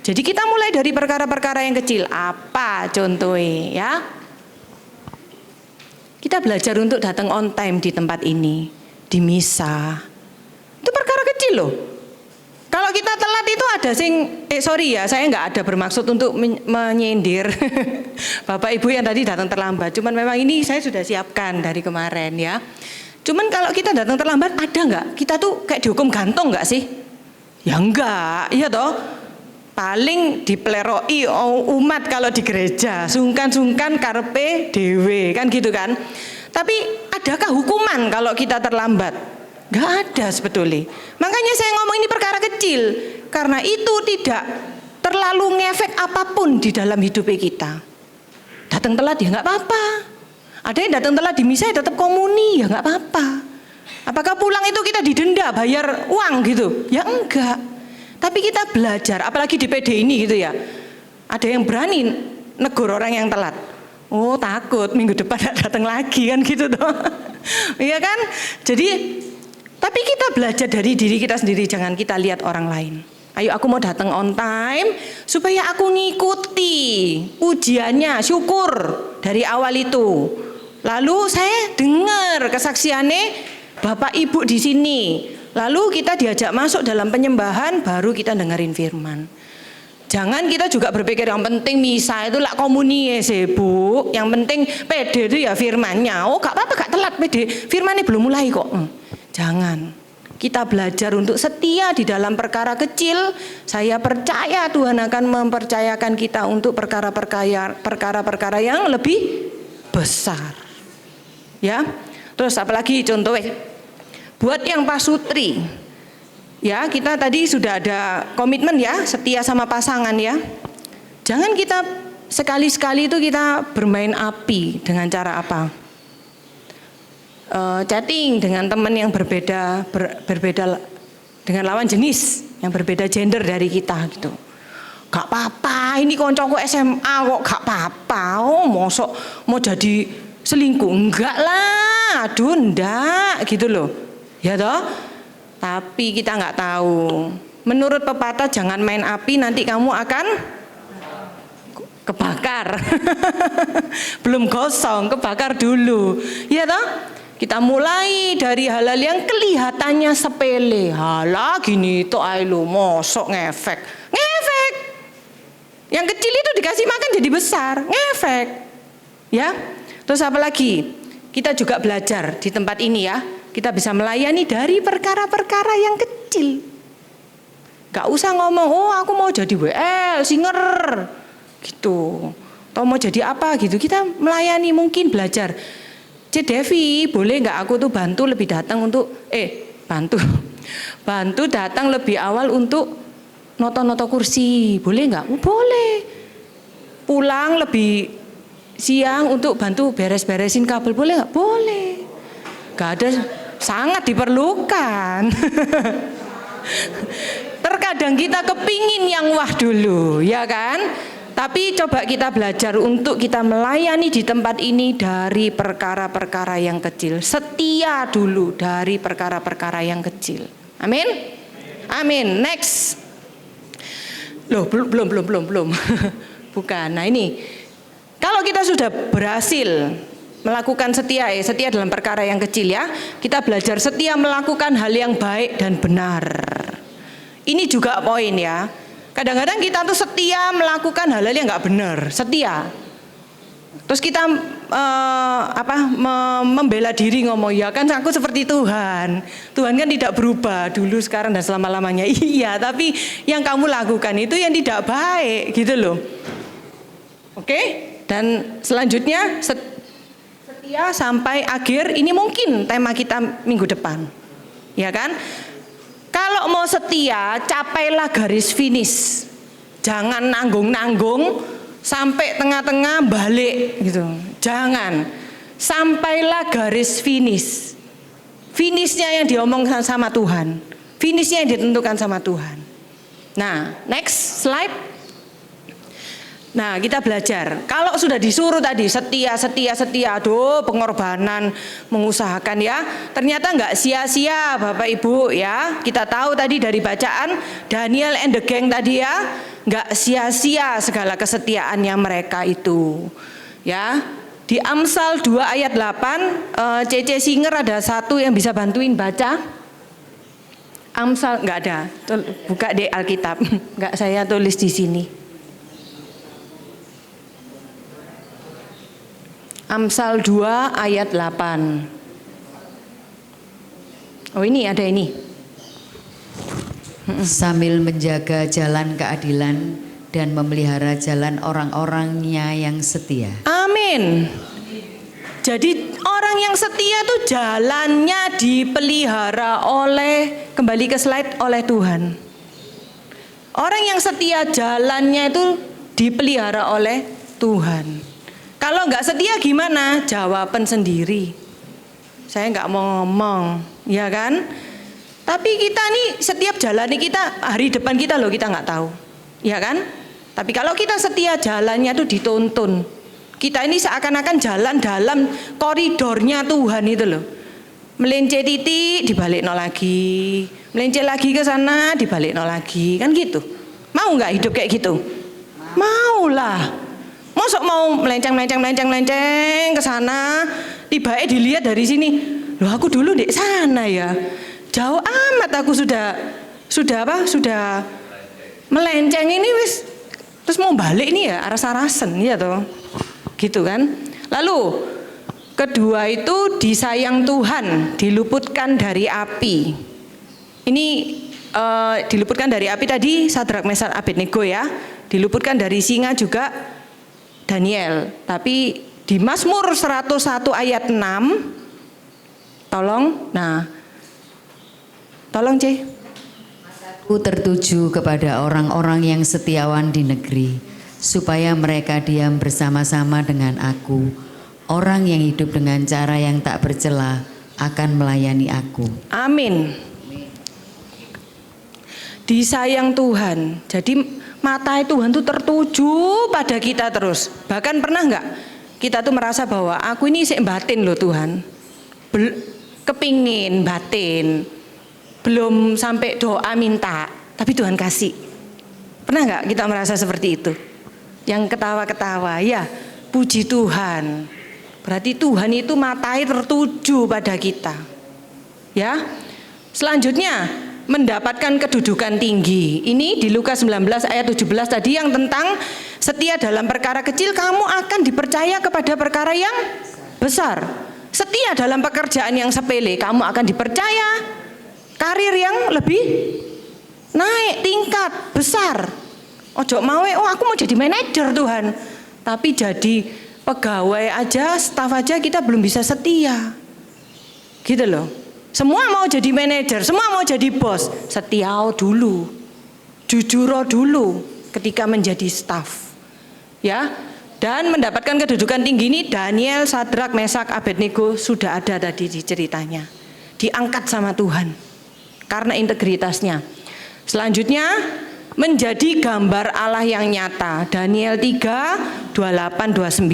Jadi kita mulai dari perkara-perkara yang kecil. Apa contohnya ya? Kita belajar untuk datang on time di tempat ini, di misa. Itu perkara kecil loh. Kalau kita telat itu ada sorry ya, saya nggak ada bermaksud untuk menyindir Bapak Ibu yang tadi datang terlambat. Cuman memang ini saya sudah siapkan dari kemarin ya. Cuman kalau kita datang terlambat ada nggak? Kita tuh kayak dihukum gantung nggak sih? Ya enggak, iya toh. Paling dipleroi umat kalau di gereja, sungkan-sungkan karepe dewe kan gitu kan. Tapi adakah hukuman kalau kita terlambat? Gak ada sebetulnya. Makanya saya ngomong ini perkara kecil. Karena itu tidak terlalu ngefek apapun di dalam hidup kita. Datang telat ya gak apa-apa. Ada yang datang telat di misa ya tetap komuni ya gak apa-apa. Apakah pulang itu kita didenda bayar uang gitu? Ya enggak. Tapi kita belajar, apalagi di PD ini gitu ya. Ada yang berani negur orang yang telat. Oh takut minggu depan gak datang lagi kan gitu toh. Iya kan? Jadi tapi kita belajar dari diri kita sendiri, jangan kita lihat orang lain. Ayo aku mau datang on time supaya aku ngikuti ujiannya, syukur dari awal itu. Lalu saya dengar kesaksiannya Bapak Ibu di sini. Lalu kita diajak masuk dalam penyembahan, baru kita dengerin firman. Jangan kita juga berpikir yang penting misa itu lah komuni sih Bu. Yang penting PD itu ya firmannya. Oh gak apa-apa gak telat PD, firmannya belum mulai kok. Jangan. Kita belajar untuk setia di dalam perkara kecil. Saya percaya Tuhan akan mempercayakan kita untuk perkara-perkara yang lebih besar. Ya. Terus apalagi contohnya buat yang pasutri. Ya, kita tadi sudah ada komitmen ya, setia sama pasangan ya. Jangan kita sekali-sekali itu kita bermain api dengan cara apa? Chatting dengan teman yang berbeda dengan lawan jenis yang berbeda gender dari kita gitu. Gak apa-apa, ini koncoku SMA kok gak apa-apa. Oh, mosok mau jadi selingkuh? Enggak lah, aduh enggak gitu loh. Ya toh? Tapi kita nggak tahu. Menurut pepatah jangan main api, nanti kamu akan kebakar. Belum gosong, kebakar dulu. Ya toh? Kita mulai dari hal-hal yang kelihatannya sepele. Halah gini itu ayo mosok ngefek. Yang kecil itu dikasih makan jadi besar, ngefek. Ya. Terus apa lagi? Kita juga belajar di tempat ini ya. Kita bisa melayani dari perkara-perkara yang kecil. Gak usah ngomong, oh aku mau jadi WL, singer. Gitu. Atau mau jadi apa gitu. Kita melayani, mungkin belajar. Cik Devi, boleh gak aku tuh bantu lebih datang untuk, bantu datang lebih awal untuk noto-noto kursi, boleh nggak? Boleh. Pulang lebih siang untuk bantu beres-beresin kabel, boleh nggak? Boleh. Gak ada, sangat diperlukan. Terkadang kita kepingin yang wah dulu, ya kan? Tapi coba kita belajar untuk kita melayani di tempat ini dari perkara-perkara yang kecil. Setia dulu dari perkara-perkara yang kecil. Amin? Amin. Next. Loh, belum. Bukan. Nah ini, kalau kita sudah berhasil melakukan setia dalam perkara yang kecil ya, kita belajar setia melakukan hal yang baik dan benar. Ini juga poin ya. Kadang-kadang kita tuh setia melakukan hal-hal yang nggak benar, setia. Terus kita membela diri ngomong, ya kan aku seperti Tuhan. Tuhan kan tidak berubah dulu, sekarang dan selama-lamanya. Iya, tapi yang kamu lakukan itu yang tidak baik gitu loh. Oke? Dan selanjutnya setia sampai akhir. Ini mungkin tema kita minggu depan. Ya kan? Kalau mau setia, capailah garis finish. Jangan nanggung-nanggung sampai tengah-tengah balik gitu. Jangan. Sampailah garis finish. Finishnya yang diomongkan sama Tuhan. Finishnya yang ditentukan sama Tuhan. Nah, next slide. Nah, kita belajar. Kalau sudah disuruh tadi setia, aduh pengorbanan, mengusahakan ya. Ternyata nggak sia-sia Bapak Ibu ya. Kita tahu tadi dari bacaan Daniel and the gang tadi ya, nggak sia-sia segala kesetiaannya mereka itu. Ya. Di Amsal 2 ayat 8, CC Singer ada satu yang bisa bantuin baca. Amsal nggak ada. Buka di Alkitab. Nggak saya tulis di sini. Amsal 2 ayat 8. Oh ini ada ini. Sambil menjaga jalan keadilan dan memelihara jalan orang-orangnya yang setia. Amin. Jadi orang yang setia itu jalannya dipelihara oleh, kembali ke slide, oleh Tuhan. Orang yang setia jalannya itu dipelihara oleh Tuhan. Kalau nggak setia gimana? Jawaban sendiri. Saya nggak mau ngomong, ya kan? Tapi kita nih setiap jalani kita, hari depan kita loh kita nggak tahu, ya kan? Tapi kalau kita setia jalannya tuh dituntun. Kita ini seakan-akan jalan dalam koridornya Tuhan itu loh. Melencet titik dibalik no lagi, melencet lagi ke sana dibalik no lagi, kan gitu. Mau nggak hidup kayak gitu? Mau lah. Mosok mau melenceng ke sana, tiba-tiba dilihat dari sini. Loh aku dulu di sana ya. Jauh amat aku sudah melenceng ini wis. Terus mau balik nih ya aras-arasen ya toh. Gitu kan. Lalu kedua itu disayang Tuhan, diluputkan dari api. Ini diluputkan dari api tadi Sadrak Mesak Abednego ya. Diluputkan dari singa juga Daniel. Tapi di Mazmur 101 ayat 6 tolong C. Aku tertuju kepada orang-orang yang setiawan di negeri, supaya mereka diam bersama-sama dengan aku. Orang yang hidup dengan cara yang tak bercela akan melayani aku. Amin. Disayang Tuhan. Jadi mata Tuhan tuh tertuju pada kita terus. Bahkan pernah nggak kita tuh merasa bahwa aku ini sik batin loh Tuhan. Kepingin batin. Belum sampai doa minta, tapi Tuhan kasih. Pernah nggak kita merasa seperti itu? Yang ketawa-ketawa, ya puji Tuhan. Berarti Tuhan itu matanya tertuju pada kita. Ya. Selanjutnya mendapatkan kedudukan tinggi. Ini di Lukas 19 ayat 17 tadi yang tentang setia dalam perkara kecil, kamu akan dipercaya kepada perkara yang besar. Setia dalam pekerjaan yang sepele, kamu akan dipercaya karir yang lebih naik tingkat besar. Ojo mau, oh aku mau jadi manajer Tuhan. Tapi jadi pegawai aja, staf aja kita belum bisa setia. Gitu loh. Semua mau jadi manajer, semua mau jadi bos. Setia dulu. Jujur dulu ketika menjadi staf. Ya. Dan mendapatkan kedudukan tinggi ini Daniel, Sadrak, Mesak, Abednego sudah ada tadi di ceritanya. Diangkat sama Tuhan karena integritasnya. Selanjutnya menjadi gambar Allah yang nyata. Daniel 3, 28, 29.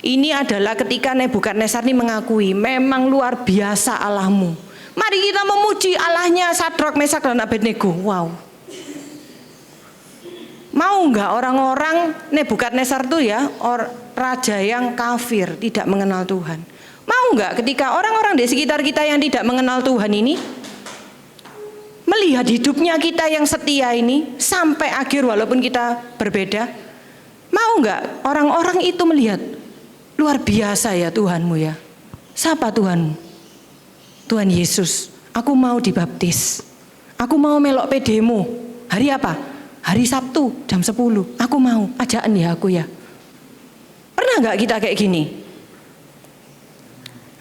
Ini adalah ketika Nebukadnezar ini mengakui memang luar biasa Allahmu. Mari kita memuji Allahnya Sadrak, Mesak, dan Abednego. Wow. Mau nggak orang-orang Nebukadnezar itu ya, raja yang kafir, tidak mengenal Tuhan. Mau nggak ketika orang-orang di sekitar kita yang tidak mengenal Tuhan ini melihat hidupnya kita yang setia ini sampai akhir walaupun kita berbeda, mau nggak orang-orang itu melihat luar biasa ya Tuhanmu ya. Siapa Tuhanmu? Tuhan Yesus. Aku mau dibaptis. Aku mau melok PD-mu. Hari apa? Hari Sabtu jam 10. Aku mau, ajaan ya aku ya. Pernah nggak kita kayak gini?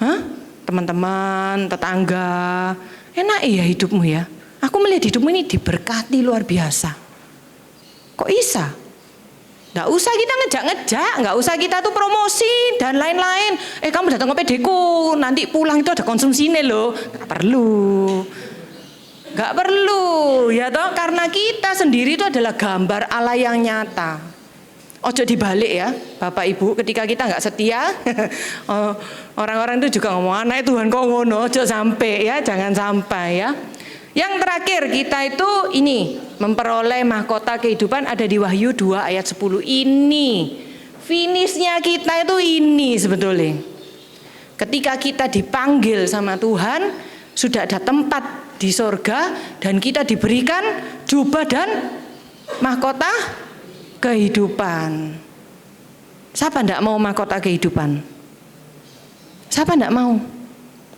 Hah? Teman-teman, tetangga, enak ya hidupmu ya. Aku melihat hidupmu ini diberkati luar biasa. Kok bisa? Nggak usah kita ngejak-ngejak, nggak usah kita tuh promosi dan lain-lain. Kamu datang ke PD-ku, nanti pulang itu ada konsumsinya loh. Nggak perlu, ya toh. Karena kita sendiri itu adalah gambar Allah yang nyata. Ojo dibalik ya, Bapak Ibu. Ketika kita nggak setia, orang-orang itu juga ngomong, anak Tuhan kok ngono, ojo sampai ya, jangan sampai ya. Yang terakhir kita itu ini memperoleh mahkota kehidupan ada di Wahyu 2 ayat 10. Ini finishnya kita itu ini sebetulnya. Ketika kita dipanggil sama Tuhan, sudah ada tempat di sorga dan kita diberikan jubah dan mahkota kehidupan. Siapa enggak mau mahkota kehidupan? Siapa enggak mau?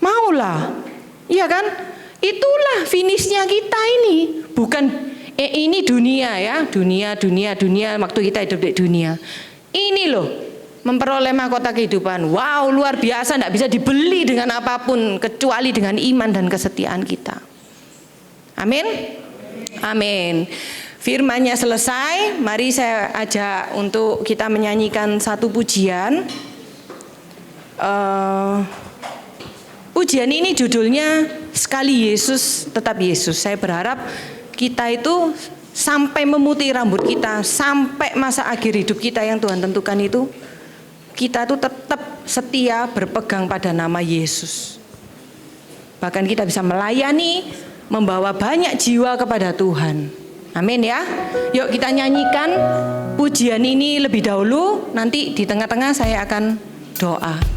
Maulah. Iya kan? Itulah finishnya kita ini. Bukan ini dunia ya, dunia waktu kita hidup di dunia. Ini loh, memperoleh mahkota kehidupan. Wow, luar biasa, enggak bisa dibeli dengan apapun kecuali dengan iman dan kesetiaan kita. Amin. Amin. Firman-Nya selesai, mari saya ajak untuk kita menyanyikan satu pujian. Pujian ini judulnya Sekali Yesus Tetap Yesus. Saya berharap kita itu sampai memutih rambut kita, sampai masa akhir hidup kita yang Tuhan tentukan itu, kita itu tetap setia berpegang pada nama Yesus. Bahkan kita bisa melayani, membawa banyak jiwa kepada Tuhan. Amin ya. Yuk kita nyanyikan pujian ini lebih dahulu. Nanti di tengah-tengah saya akan doa.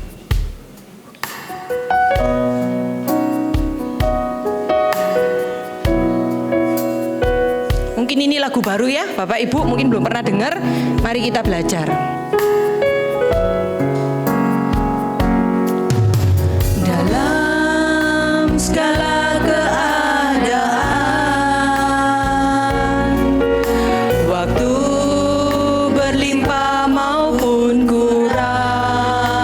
Mungkin ini lagu baru ya, Bapak Ibu mungkin belum pernah dengar. Mari kita belajar. Dalam segala keadaan, waktu berlimpah maupun kurang,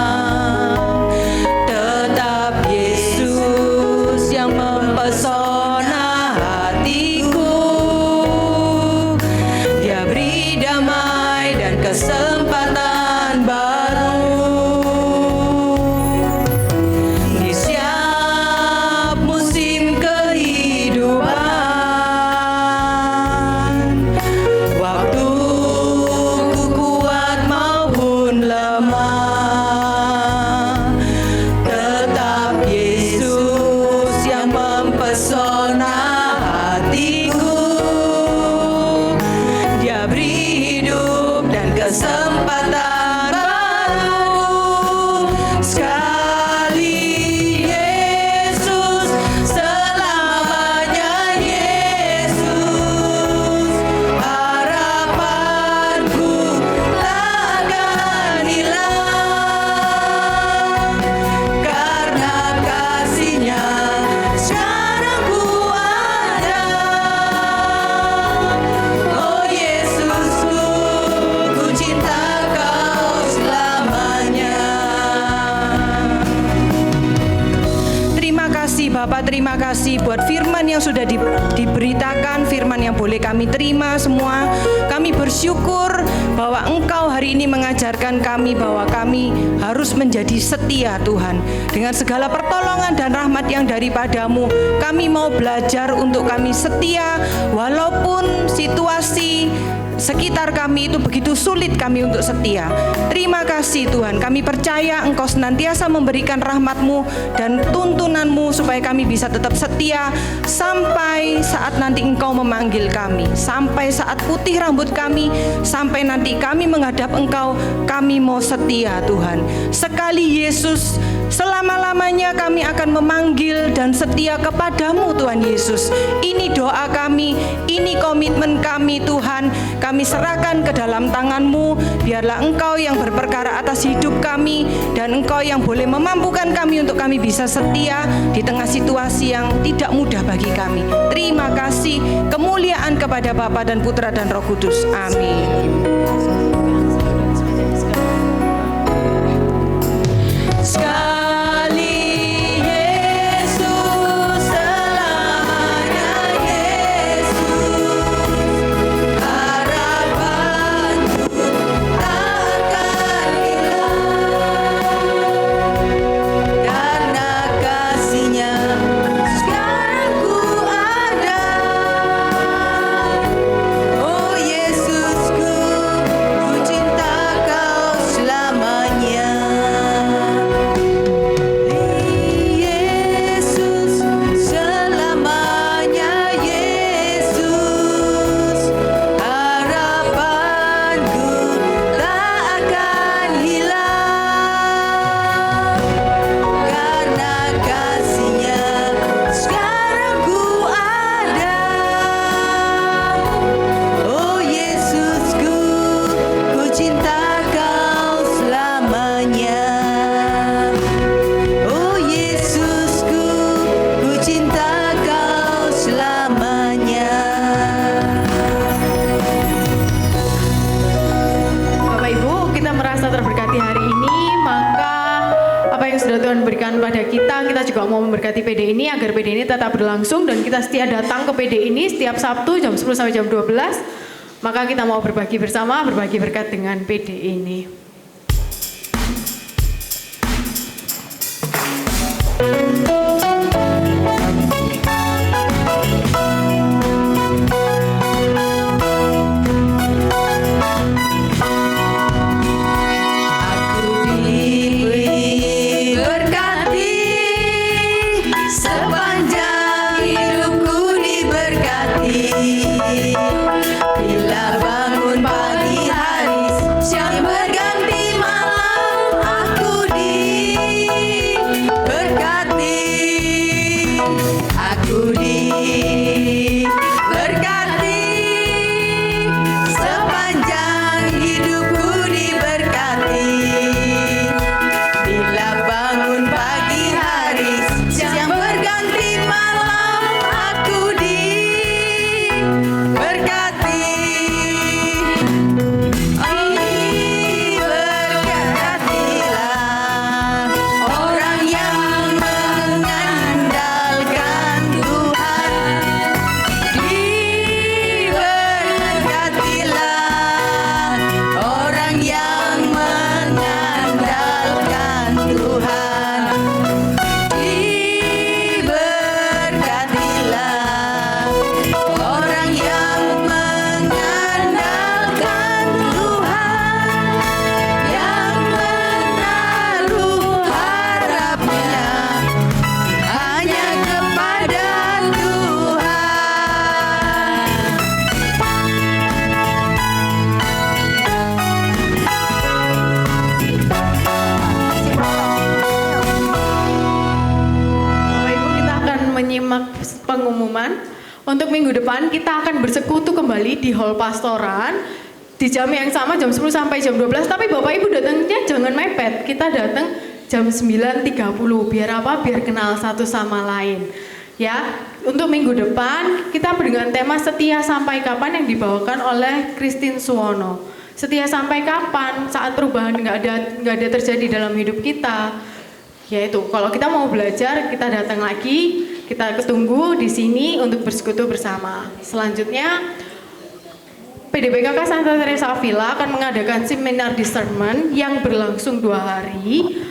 tetap Yesus yang mempesona hatiku. Dia beri damai Bapak terima kasih buat firman yang sudah diberitakan, firman yang boleh kami terima semua. Kami bersyukur bahwa Engkau hari ini mengajarkan kami bahwa kami harus menjadi setia Tuhan. Dengan segala pertolongan dan rahmat yang daripadamu, kami mau belajar untuk kami setia walaupun situasi sekitar kami itu begitu sulit kami untuk setia. Terima kasih Tuhan, kami percaya Engkau senantiasa memberikan rahmat-Mu dan tuntunan-Mu supaya kami bisa tetap setia sampai saat nanti Engkau memanggil kami, sampai saat putih rambut kami, sampai nanti kami menghadap Engkau, kami mau setia Tuhan. Sekali Yesus, selama-lamanya kami akan memanggil dan setia kepadamu Tuhan Yesus. Ini doa kami, ini komitmen kami Tuhan. Kami serahkan ke dalam tangan-Mu. Biarlah Engkau yang berperkara atas hidup kami, dan Engkau yang boleh memampukan kami untuk kami bisa setia di tengah situasi yang tidak mudah bagi kami. Terima kasih, kemuliaan kepada Bapa dan Putra dan Roh Kudus. Amin. Kita juga mau memberkati PD ini agar PD ini tetap berlangsung dan kita setia datang ke PD ini setiap Sabtu jam 10 sampai jam 12. Maka kita mau berbagi bersama, berbagi berkat dengan PD ini. Pengumuman untuk minggu depan kita akan bersekutu kembali di Hall Pastoran di jam yang sama jam 10 sampai jam 12, tapi Bapak Ibu datangnya jangan mepet. Kita datang jam 9.30 biar apa? Biar kenal satu sama lain. Ya, untuk minggu depan kita dengan tema setia sampai kapan yang dibawakan oleh Christine Suwono. Setia sampai kapan? Saat perubahan nggak ada terjadi dalam hidup kita. Yaitu kalau kita mau belajar kita datang lagi kita ketunggu di sini untuk bersekutu bersama. Selanjutnya PDPKK Santa Teresa Avila akan mengadakan seminar discernment yang berlangsung 2 hari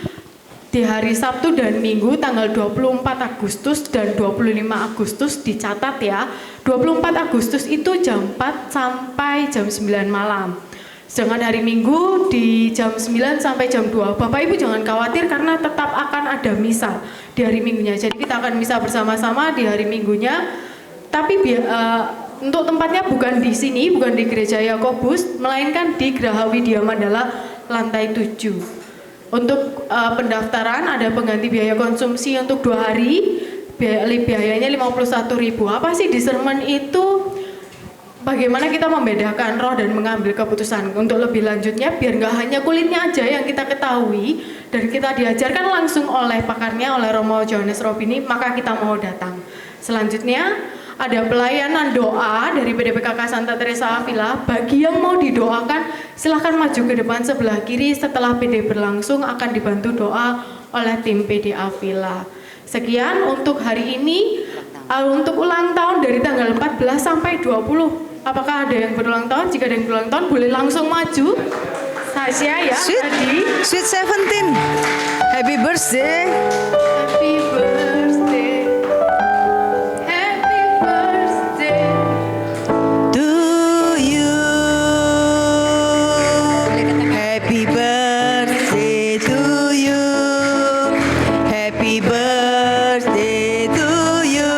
di hari Sabtu dan Minggu tanggal 24 Agustus dan 25 Agustus. Dicatat ya, 24 Agustus itu jam 4 sampai jam 9 malam. Sedangkan hari Minggu di jam 9 sampai jam 2. Bapak Ibu jangan khawatir karena tetap akan ada misa di hari Minggunya. Jadi kita akan misa bersama-sama di hari Minggunya. Tapi untuk tempatnya bukan di sini, bukan di Gereja Yakobus, melainkan di Geraha Widya Mandala lantai 7. Untuk pendaftaran ada pengganti biaya konsumsi untuk 2 hari, biayanya 51.000. Apa sih discernment itu? Bagaimana kita membedakan roh dan mengambil keputusan? Untuk lebih lanjutnya, biar nggak hanya kulitnya aja yang kita ketahui dan kita diajarkan langsung oleh pakarnya, oleh Romo Johannes Robini, maka kita mau datang. Selanjutnya ada pelayanan doa dari PDPKK Santa Teresa Avila. Bagi yang mau didoakan, silahkan maju ke depan sebelah kiri. Setelah PD berlangsung akan dibantu doa oleh tim PD Avila. Sekian untuk hari ini. Untuk ulang tahun dari tanggal 14 sampai 20. Apakah ada yang berulang tahun? Jika ada yang berulang tahun, boleh langsung maju. Saya ya, tadi. Sweet 17. Happy birthday. Happy birthday. Happy birthday. To you. Happy birthday to you. Happy birthday to you.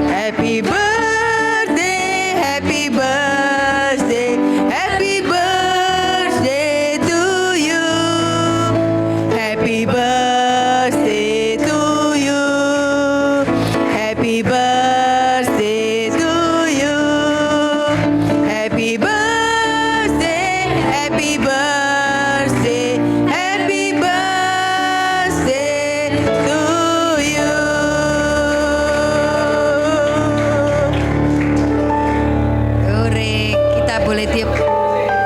Happy birthday, happy birthday, happy birthday to you. Happy birthday to you. Happy birthday to you. Happy birthday, happy birthday, happy birthday to you. Ore, kita boleh tiup.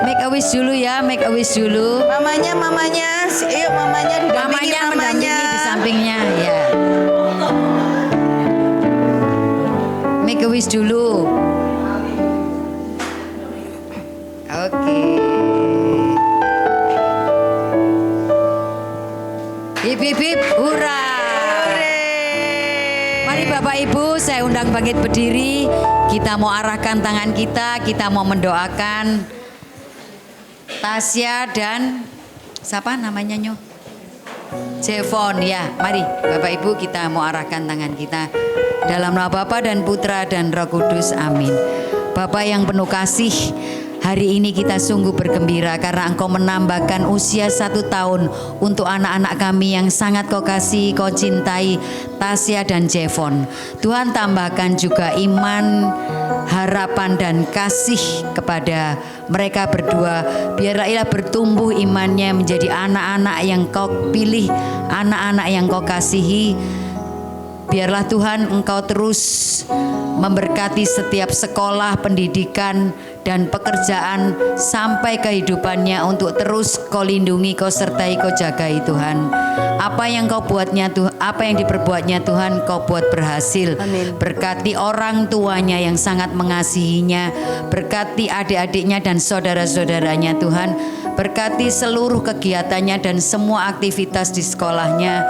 Make a wish dulu ya, make a wish dulu. Mamanya, yuk mamanya didampingi Mamanya mendampingi di sampingnya ya. Make a wish dulu. Oke. Hip hip hip, hurra. Mari Bapak Ibu, saya undang bangkit berdiri. Kita mau arahkan tangan kita mau mendoakan Tasya dan siapa namanya Nyo? Jevon ya. Mari Bapak Ibu, kita mau arahkan tangan kita dalam nama Bapa dan Putra dan Roh Kudus. Amin. Bapa yang penuh kasih, hari ini kita sungguh bergembira karena Engkau menambahkan usia 1 tahun untuk anak-anak kami yang sangat Kau kasih, Kau cintai, Tasya dan Jevon. Tuhan tambahkan juga iman, harapan dan kasih kepada mereka berdua. Biarlah ia bertumbuh imannya menjadi anak-anak yang Kau pilih, anak-anak yang Kau kasihi. Biarlah Tuhan Engkau terus memberkati setiap sekolah, pendidikan, dan pekerjaan sampai kehidupannya untuk terus Kau lindungi, Kau sertai, Kau jagai Tuhan. Apa yang Kau buatnya Tuhan, apa yang diperbuatnya Tuhan, Kau buat berhasil. Amin. Berkati orang tuanya yang sangat mengasihinya, berkati adik-adiknya dan saudara-saudaranya Tuhan. Berkati seluruh kegiatannya dan semua aktivitas di sekolahnya.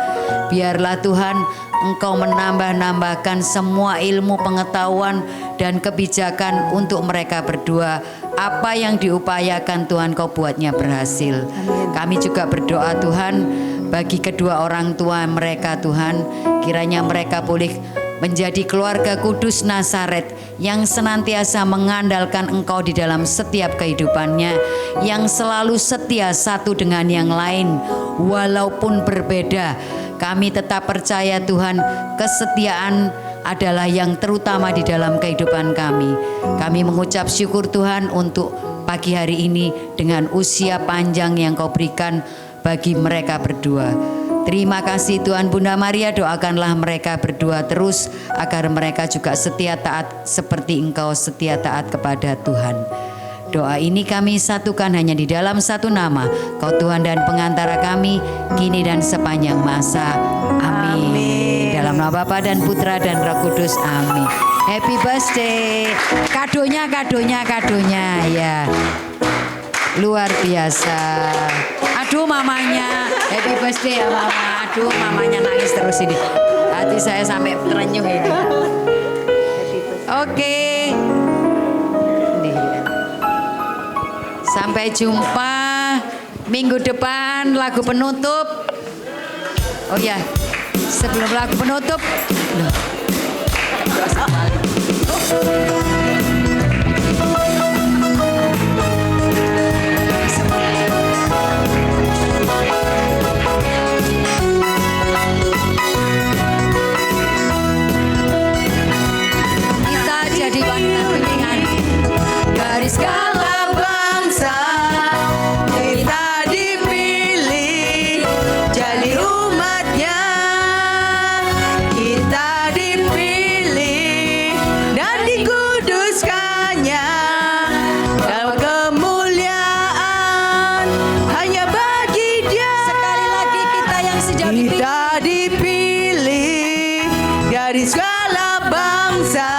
Biarlah Tuhan Engkau menambah-nambahkan semua ilmu, pengetahuan dan kebijakan untuk mereka berdua. Apa yang diupayakan Tuhan Kau buatnya berhasil. Kami juga berdoa Tuhan bagi kedua orang tua mereka Tuhan. Kiranya mereka boleh menjadi keluarga kudus Nazaret yang senantiasa mengandalkan Engkau di dalam setiap kehidupannya, yang selalu setia satu dengan yang lain walaupun berbeda. Kami tetap percaya Tuhan, kesetiaan adalah yang terutama di dalam kehidupan kami. Kami mengucap syukur Tuhan untuk pagi hari ini dengan usia panjang yang Kau berikan bagi mereka berdua. Terima kasih Tuhan. Bunda Maria, doakanlah mereka berdua terus agar mereka juga setia taat seperti Engkau setia taat kepada Tuhan. Doa ini kami satukan hanya di dalam satu nama, Kau Tuhan dan pengantara kami, kini dan sepanjang masa. Amin. Dalam nama Bapa dan Putra dan Roh Kudus. Amin. Happy birthday. Kadonya ya. Luar biasa. Aduh mamanya. Happy birthday ya mama. Aduh mamanya nangis terus ini. Hati saya sampai terenyuh ini. Oke. Sampai jumpa minggu depan lagu penutup. Oh ya, sebelum lagu penutup. Kita jadi wanita pilihan dari segala bangsa kita dipilih jadi umatnya, kita dipilih dan dikuduskannya dalam kemuliaan hanya bagi Dia. sekali lagi kita yang sejak Kita dipilih dari segala bangsa,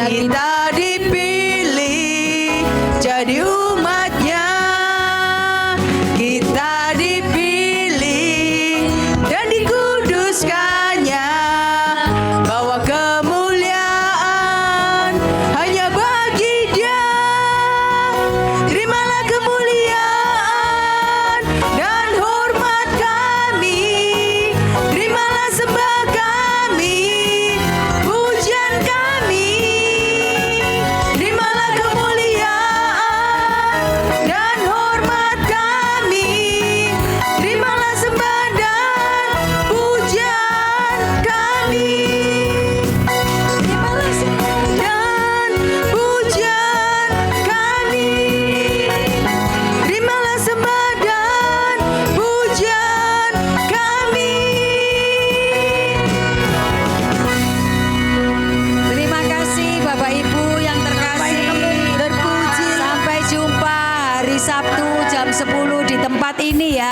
kita dipilih jadi umatnya, kita dipilih dan dikuduskannya, bawa kemuliaan hanya bagi Dia. Terimalah kemuliaan dan hormat kami, terimalah sembah kami, pujian kami. Terimalah kemuliaan dan hormat kami, terimalah sembah dan pujian kami. Terimalah sembah dan pujian kami, terimalah sembah dan pujian kami. Terima kasih Bapak Ibu yang terkasih. Terpuji. Sampai jumpa hari Sabtu jam 10 di tempat ini ya.